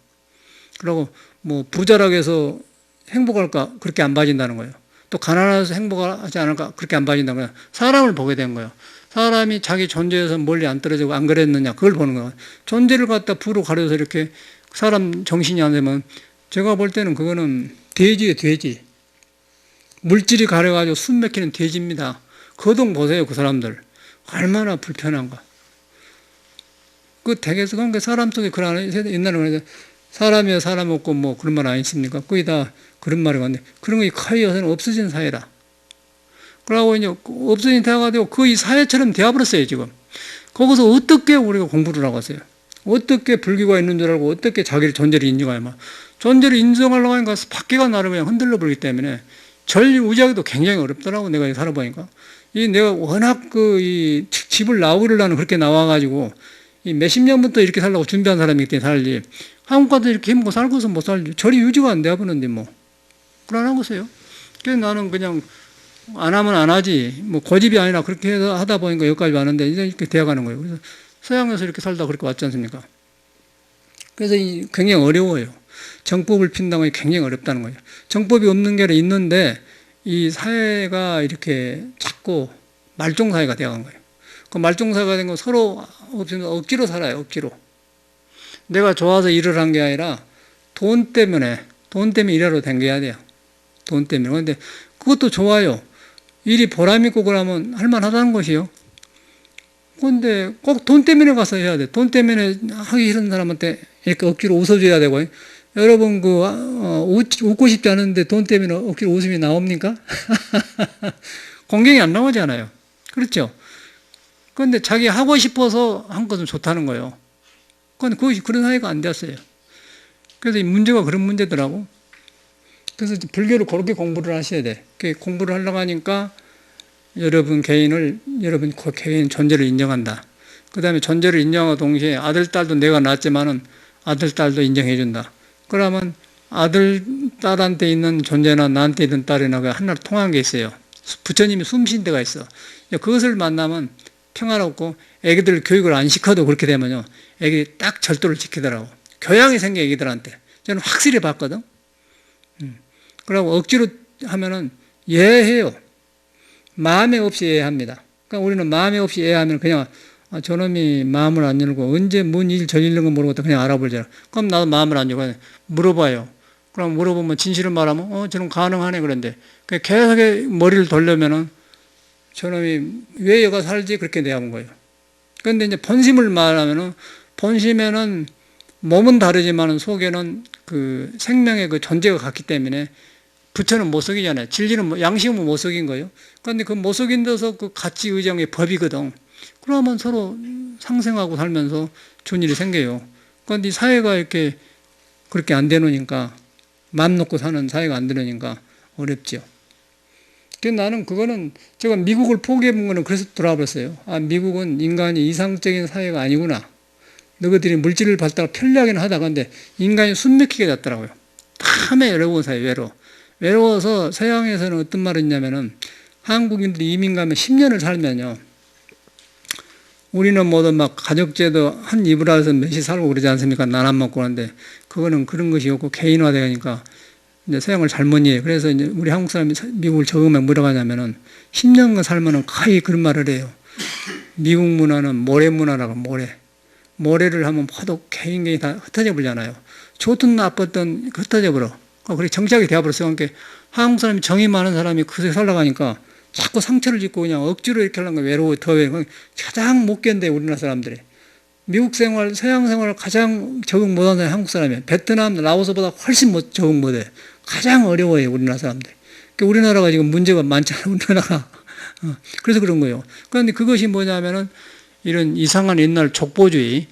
그리고 뭐 부자라고 해서 행복할까? 그렇게 안 봐진다는 거예요. 또 가난해서 행복하지 않을까? 그렇게 안 봐진다는 거예요. 사람을 보게 된 거예요. 사람이 자기 존재에서 멀리 안 떨어지고 안 그랬느냐, 그걸 보는 거예요. 존재를 갖다 부로 가려서 이렇게 사람 정신이 안 되면, 제가 볼 때는 그거는 돼지예요, 돼지. 물질이 가려가지고 숨 막히는 돼지입니다. 거동 보세요, 그 사람들. 얼마나 불편한가. 그 댁에서 그러니까 사람 속에 그런, 옛날에 그래서 사람이야 사람 없고 뭐 그런 말 아니십니까? 거의 다 그런 말이 왔는데, 그런 게 거의 요새는 없어진 사회라. 그러고 이제 없어진 대화가 되고 거의 사회처럼 되어버렸어요, 지금. 거기서 어떻게 우리가 공부를 하고 있어요? 어떻게 불교가 있는 줄 알고 어떻게 자기를 존재를 인정하냐. 존재를 인정하려고 하니까 밖에가 나를 그냥 흔들려 버리기 때문에 전우지하기도 굉장히 어렵더라고, 내가 살아보니까. 내가 워낙 이 집을 나오기를 나는 그렇게 나와가지고 이 몇십 년부터 이렇게 살려고 준비한 사람이기 때문에 살지. 한국 가도 이렇게 힘먹고 살고서 못 살지. 절이 유지가 안 돼 버는데 뭐. 불안한 거세요. 그래서 나는 그냥 안 하면 안 하지. 뭐 고집이 아니라 그렇게 해서 하다 보니까 여기까지 왔는데 이제 이렇게 되어가는 거예요. 그래서 서양에서 이렇게 살다 그렇게 왔지 않습니까? 그래서 굉장히 어려워요. 정법을 핀다는 게 굉장히 어렵다는 거예요. 정법이 없는 게 아니라 있는데 이 사회가 이렇게 자꾸 말종사회가 되어간 거예요. 그 말종사회가 된 건 서로 없으면 억지로 살아요. 억지로. 내가 좋아서 일을 한 게 아니라 돈 때문에 일하러 댕겨야 돼요. 돈 때문에. 그런데 그것도 좋아요. 일이 보람있고 그러면 할만하다는 것이요. 그런데 꼭 돈 때문에 가서 해야 돼. 돈 때문에 하기 싫은 사람한테 이렇게 억지로 웃어줘야 되고. 여러분 웃고 싶지 않은데 돈 때문에 억지로 웃음이 나옵니까? 공경이 안 나오잖아요. 그렇죠? 그런데 자기 하고 싶어서 한 것은 좋다는 거예요. 그런데 그것이 그런 사회가 안 됐어요. 그래서 이 문제가 그런 문제더라고. 그래서 불교를 그렇게 공부를 하셔야 돼. 공부를 하려고 하니까 여러분 개인 존재를 인정한다. 그 다음에 존재를 인정하고 동시에 아들, 딸도 내가 낳았지만은 아들, 딸도 인정해준다. 그러면 아들, 딸한테 있는 존재나 나한테 있는 딸이나 하나로 통한 게 있어요. 부처님이 숨신 데가 있어. 그것을 만나면 평화롭고 애기들 교육을 안 시켜도 그렇게 되면요. 애기들이 딱 절도를 지키더라고. 교양이 생겨 애기들한테. 저는 확실히 봤거든. 그러고 억지로 하면은 예해요. 마음에 없이 예합니다. 그러니까 우리는 마음에 없이 예하면 그냥 저놈이 마음을 안 열고 언제 뭔 일 저지른 거 모르고 그냥 알아보잖아. 그럼 나도 마음을 안 열고 물어봐요. 그럼 물어보면 진실을 말하면 저는 가능하네 그런데 계속 머리를 돌려면은 저놈이 왜 여가 살지 그렇게 대하는 거예요. 그런데 이제 본심을 말하면은 본심에는 몸은 다르지만은 속에는 그 생명의 그 존재가 같기 때문에 부처는 못 속이잖아요. 진리는 양심은 못 속인 거예요. 그런데 그 못 속인 데서 그 가치 의정의 법이거든. 그러면 서로 상생하고 살면서 좋은 일이 생겨요. 그런데 이 사회가 이렇게 그렇게 안 되노니까 맘 놓고 사는 사회가 안 되노니까 어렵죠. 그래서 나는 그거는 제가 미국을 포기해 본 거는 그래서 돌아와 버렸어요. 미국은 인간이 이상적인 사회가 아니구나. 너희들이 물질을 받다가 편리하게는 하다 근데 인간이 숨막히게 됐더라고요. 탐에 외로운 사회, 외로워서 서양에서는 어떤 말이 있냐면은 한국인들이 이민 가면 10년을 살면요. 우리는 모두 막 가족제도 한 이불에서 몇이 살고 그러지 않습니까? 난 안 먹고 그러는데 그거는 그런 것이 없고 개인화되니까 이제 서양을 잘못 이해해요. 그래서 이제 우리 한국 사람이 미국을 적응하면 뭐라고 하냐면은 10년간 살면은 거의 그런 말을 해요. 미국 문화는 모래 문화라고 모래를 하면 모두 개인이 다 흩어져 버리잖아요. 좋든 나빴든 흩어져 버려. 그렇게 정착이 되어버렸어요. 그러니까 한국 사람이 정이 많은 사람이 그새 살아가니까 자꾸 상처를 짓고 그냥 억지로 이렇게 하려는 거 외로워, 더워요. 가장 못 견뎌요, 우리나라 사람들이. 미국 생활, 서양 생활을 가장 적응 못하는 사람이 한국 사람이에요. 베트남, 라오스보다 훨씬 적응 못해. 가장 어려워요, 우리나라 사람들. 그러니까 우리나라가 지금 문제가 많잖아요, 우리나라가. 그래서 그런 거예요. 그런데 그것이 뭐냐면은 이런 이상한 옛날 족보주의도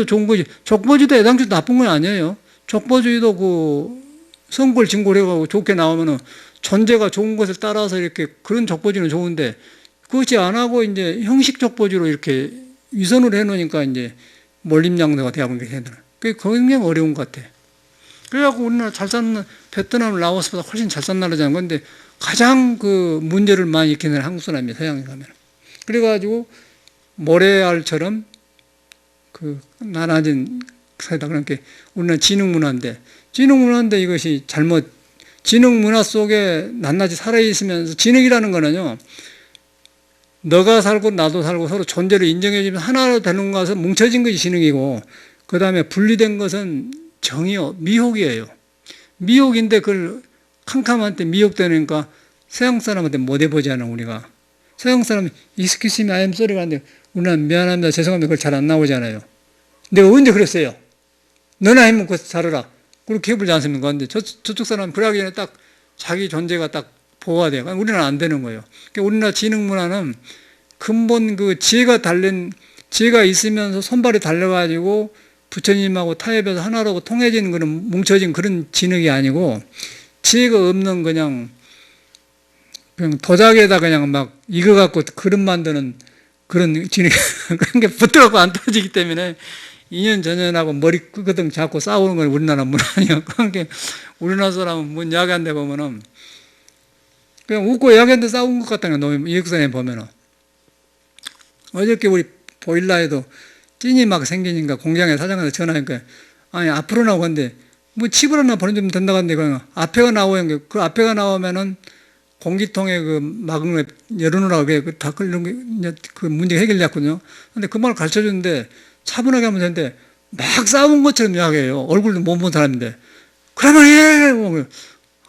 좋은 거지. 족보주의도 애당초 나쁜 건 아니에요. 족보주의도 그 성골 진골해가고 좋게 나오면은 존재가 좋은 것을 따라서 이렇게 그런 족보주의는 좋은데 그것이 안 하고 이제 형식 족보주의로 이렇게 위선을 해놓으니까 이제 몰림양대가 되어본 게 되더라. 그게 굉장히 어려운 것 같아. 그래갖고 우리나라 잘 사는 베트남, 라오스보다 훨씬 잘 사는 나라잖아요. 그런데 가장 그 문제를 많이 일으키는 한국 사람이에요, 서양에 가면. 그래가지고 모래알처럼 그 나눠진 사회다. 그러니까 우리는 지능문화인데 이것이 지능문화 속에 낱낱이 살아있으면서 지능이라는 거는요, 너가 살고 나도 살고 서로 존재를 인정해주면 하나로 되는 것은 뭉쳐진 것이 지능이고, 그 다음에 분리된 것은 미혹이에요. 미혹인데 그걸 캄캄한테 미혹되니까 서양 사람한테 못 해보잖아, 우리가. 서양 사람이 excuse me, I am sorry 하는데 우리는 미안합니다, 죄송합니다, 그걸 잘 안 나오잖아요. 내가 언제 그랬어요? 너나 해먹고 살아라. 그렇게 해보지 않습니까? 근데 저쪽 사람은 그러기 전에 딱 자기 존재가 딱 보호가 돼요. 우리는 안 되는 거예요. 그러니까 우리나라 지능문화는 근본 그 지혜가 있으면서 손발이 달려가지고 부처님하고 타협해서 하나로 통해진 그런 뭉쳐진 그런 지능이 아니고 지혜가 없는 그냥 도자기에다 그냥 막 익어갖고 그릇 만드는 그런 진흙, 그런 게 붙어갖고 안 떨어지기 때문에 2년 전년하고 머리 끄거등 잡고 싸우는 건 우리나라 문화니까. 그런 게 우리나라 사람은 뭔 이야기한데 보면은 그냥 웃고 이야기하는데 싸운 것 같다는 거야. 이역선에 보면은. 어저께 우리 보일러에도 찐이 막 생기니까 공장에 사장한테 전화하니까 아니 앞으로 나오건데 뭐 칩을 하나 보내주면 된다고 하는데 그냥 앞에가 나오는 게 그 앞에가 나오면은 공기통에 그 막은 거 열어놓으라고 다 그런 그 문제 해결됐거든요. 근데 그 말을 가르쳐 주는데 차분하게 하면 되는데 막 싸운 것처럼 이야기해요. 얼굴도 못 본 사람인데. 그러면 해! 뭐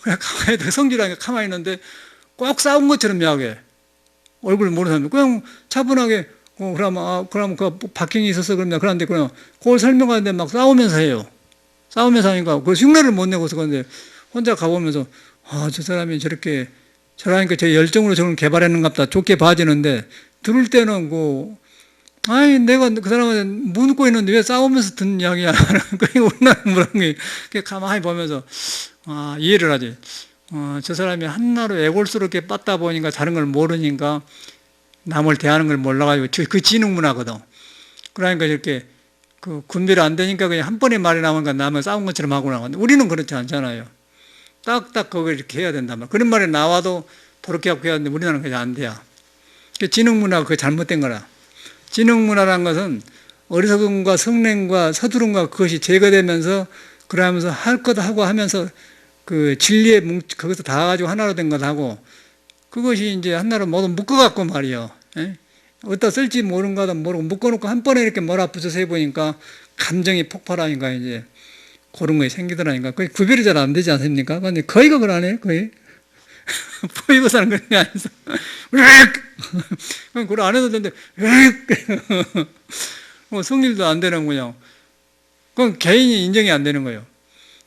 그냥 가만히 성질하게 가만히 있는데 꼭 싸운 것처럼 이야기해. 얼굴을 모르는 사람이. 그냥 차분하게, 그러면 그 박형이 있어서 그러면 그런데 그냥 그걸 설명하는데 막 싸우면서 해요. 싸우면서 하니까 그 흉내를 못 내고서 그런데 혼자 가보면서 저 사람이 저러니까 제 열정으로 저걸 개발했는갑다. 좋게 봐지는데 들을 때는 아니, 내가 그 사람한테 묻고 있는데 왜 싸우면서 듣는 이야기야. 그게 우리나라 문화이 가만히 보면서, 이해를 하지. 저 사람이 한나로 애골스럽게 빠다 보니까 다른 걸 모르니까 남을 대하는 걸 몰라가지고 그 지능 문화거든. 그러니까 이렇게 분별이 안 되니까 그냥 한 번에 말이 나오니까 남을 싸운 것처럼 하고 나가는데 우리는 그렇지 않잖아요. 딱딱 그걸 이렇게 해야 된단 말이야. 그런 말이 나와도 그렇게 하고 해야 되는데 우리나라는 그냥 안 돼요. 지능 문화가 그게 잘못된 거라. 지능 문화라는 것은 어리석음과 성냄과 서두름과 그것이 제거되면서 그러면서 할 것 하고 하면서 그 진리에 거기서 다 가지고 하나로 된 것하고 그것이 이제 하나로 모두 묶어갖고 말이요. 예? 어디다 쓸지 모르는 거다 모르고 묶어놓고 한 번에 이렇게 몰아붙여서 해보니까 감정이 폭발하니까 이제 그런 거에 생기더라니까. 거의 구별이 잘 안 되지 않습니까? 근데 거의 그걸 안 해요, 거의. 보이고 사는 그런 게 아니어서. 그걸 안 해도 되는데, 성질도 안 되는 거냐. 그건 개인이 인정이 안 되는 거예요.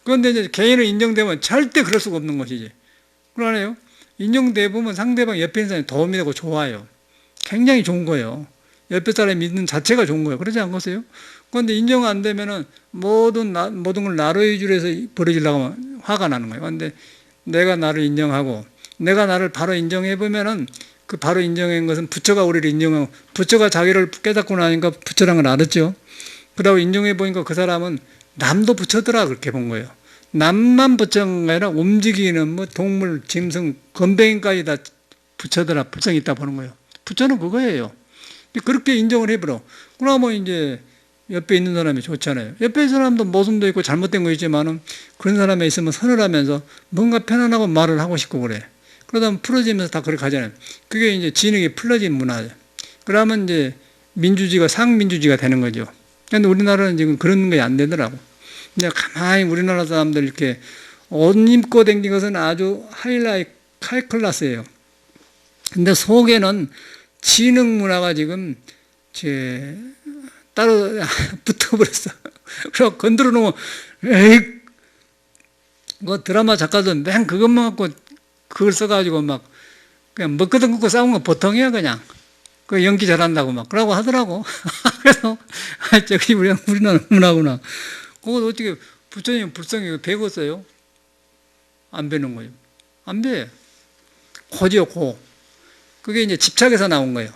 그런데 이제 개인은 인정되면 절대 그럴 수가 없는 것이지. 그러네요. 인정돼 보면 상대방 옆에 있는 사람이 도움이 되고 좋아요. 굉장히 좋은 거예요. 옆에 사람이 믿는 자체가 좋은 거예요. 그러지 않겠어요? 그런데 인정 안 되면은 모든 걸 나로 위주로 해서 벌어지려고 하면 화가 나는 거예요. 그런데 내가 나를 인정하고 내가 나를 바로 인정해 보면은 그 바로 인정한 것은 부처가 우리를 인정하고 부처가 자기를 깨닫고 나니까 부처란 걸 알았죠. 그러고 인정해 보니까 그 사람은 남도 부처더라 그렇게 본 거예요. 남만 부처가 아니라 움직이는 뭐 동물, 짐승, 건뱅이까지 다 부처더라, 부처가 있다 보는 거예요. 부처는 그거예요. 그렇게 인정을 해버려. 그러면 이제 옆에 있는 사람이 좋잖아요. 옆에 있는 사람도 모순도 있고 잘못된 거 있지만은 그런 사람이 있으면 선을 하면서 뭔가 편안하고 말을 하고 싶고 그래. 그러다 보면 풀어지면서 다 그렇게 가잖아요. 그게 이제 지능이 풀어진 문화죠. 그러면 이제 민주주의가 상민주주의가 되는 거죠. 근데 우리나라는 지금 그런 게 안 되더라고. 그냥 가만히 우리나라 사람들 이렇게 옷 입고 댕긴 것은 아주 하이 클래스예요. 근데 속에는 지능 문화가 지금 따로 붙어버렸어. 그래서 건드려 놓으면, 에이, 그 드라마 작가들 맨 그것만 갖고 그걸 써가지고 막 그냥 먹거든 긋고 싸운 건 보통이야, 그냥. 그 연기 잘한다고 막 그러고 하더라고. 그래서, 저기 우리나라 문화구나. 그거 어떻게 부처님 불성이 배웠어요? 안 배는 거예요. 안 배. 고지요, 고. 그게 이제 집착에서 나온 거예요.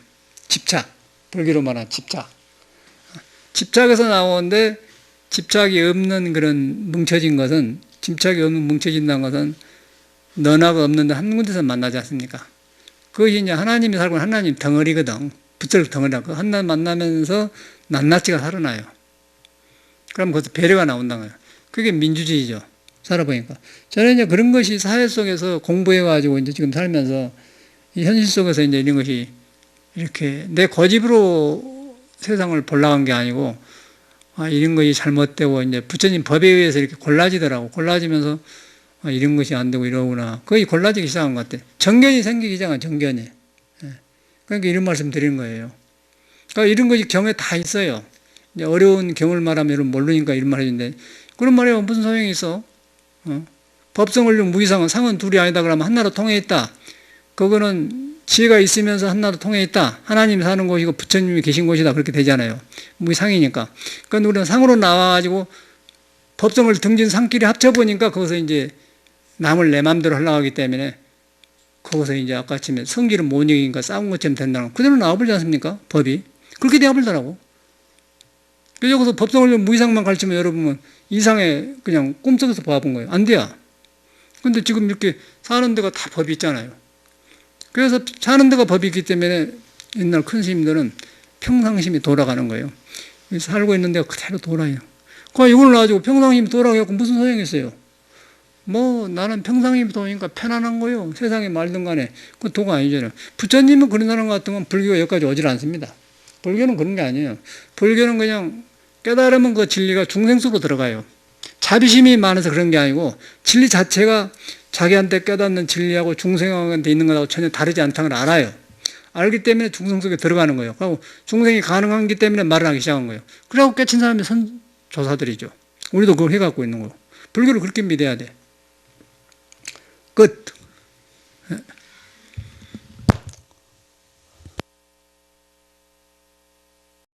집착. 불교로 말하는 집착. 집착에서 나오는데 집착이 없는 그런 뭉쳐진 것은 집착이 없는 뭉쳐진다는 것은 너나가 없는데 한 군데서 만나지 않습니까? 그것이 이제 하나님이 살고 있는 하나님 덩어리거든. 부처를 덩어리라고. 하나님 만나면서 낱낱이가 살아나요. 그럼 거기서 배려가 나온다는 거예요. 그게 민주주의죠. 살아보니까. 저는 이제 그런 것이 사회 속에서 공부해가지고 이제 지금 살면서 이 현실 속에서 이제 이런 것이 이렇게 내 고집으로 세상을 보려고 한 게 아니고 이런 것이 잘못되고 이제 부처님 법에 의해서 이렇게 골라지더라고. 골라지면서 이런 것이 안 되고 이러구나. 거의 골라지기 시작한 것 같아. 정견이 생기기 시작한 정견이. 그러니까 이런 말씀 드리는 거예요. 그러니까 이런 것이 경에 다 있어요. 이제 어려운 경을 말하면 여러분 모르니까 이런 말 해주는데 그런 말이 무슨 소용이 있어? 법성을용 무기상은 상은 둘이 아니다 그러면 하나로 통해 있다. 그거는 지혜가 있으면서 하나로 통해 있다. 하나님이 사는 곳이고 부처님이 계신 곳이다. 그렇게 되잖아요. 무기상이니까. 그러니까 우리는 상으로 나와가지고 법성을 등진 상끼리 합쳐보니까 거기서 이제 남을 내 마음대로 하려고 하기 때문에 거기서 이제 아까 아침에 성질은 못 이기니까 싸운 것처럼 된다는 그대로 나와버리지 않습니까? 법이. 그렇게 되어버리더라고. 그래서 여기서 법성을 무이상만 가르치면 여러분은 이상에 그냥 꿈속에서 봐본 거예요. 안 돼요. 근데 지금 이렇게 사는 데가 다 법이 있잖아요. 그래서 사는 데가 법이 있기 때문에 옛날 큰 스님들은 평상심이 돌아가는 거예요. 살고 있는 데가 그대로 돌아요. 그 이걸 놔가지고 평상심이 돌아가고 무슨 소용이 있어요? 뭐 나는 평상심이 도니까 편안한 거예요. 세상에 말든 간에 그 도가 아니잖아요. 부처님은 그런 사람 같으면 불교가 여기까지 오질 않습니다. 불교는 그런 게 아니에요. 불교는 그냥 깨달으면 그 진리가 중생 속으로 들어가요. 자비심이 많아서 그런 게 아니고 진리 자체가 자기한테 깨닫는 진리하고 중생한테 있는 것하고 전혀 다르지 않다는 걸 알아요. 알기 때문에 중생 속에 들어가는 거예요. 그리고 중생이 가능하기 때문에 말을 하기 시작한 거예요. 그래갖고 깨친 사람이 선조사들이죠. 우리도 그걸 해갖고 있는 거고. 불교를 그렇게 믿어야 돼. 끝.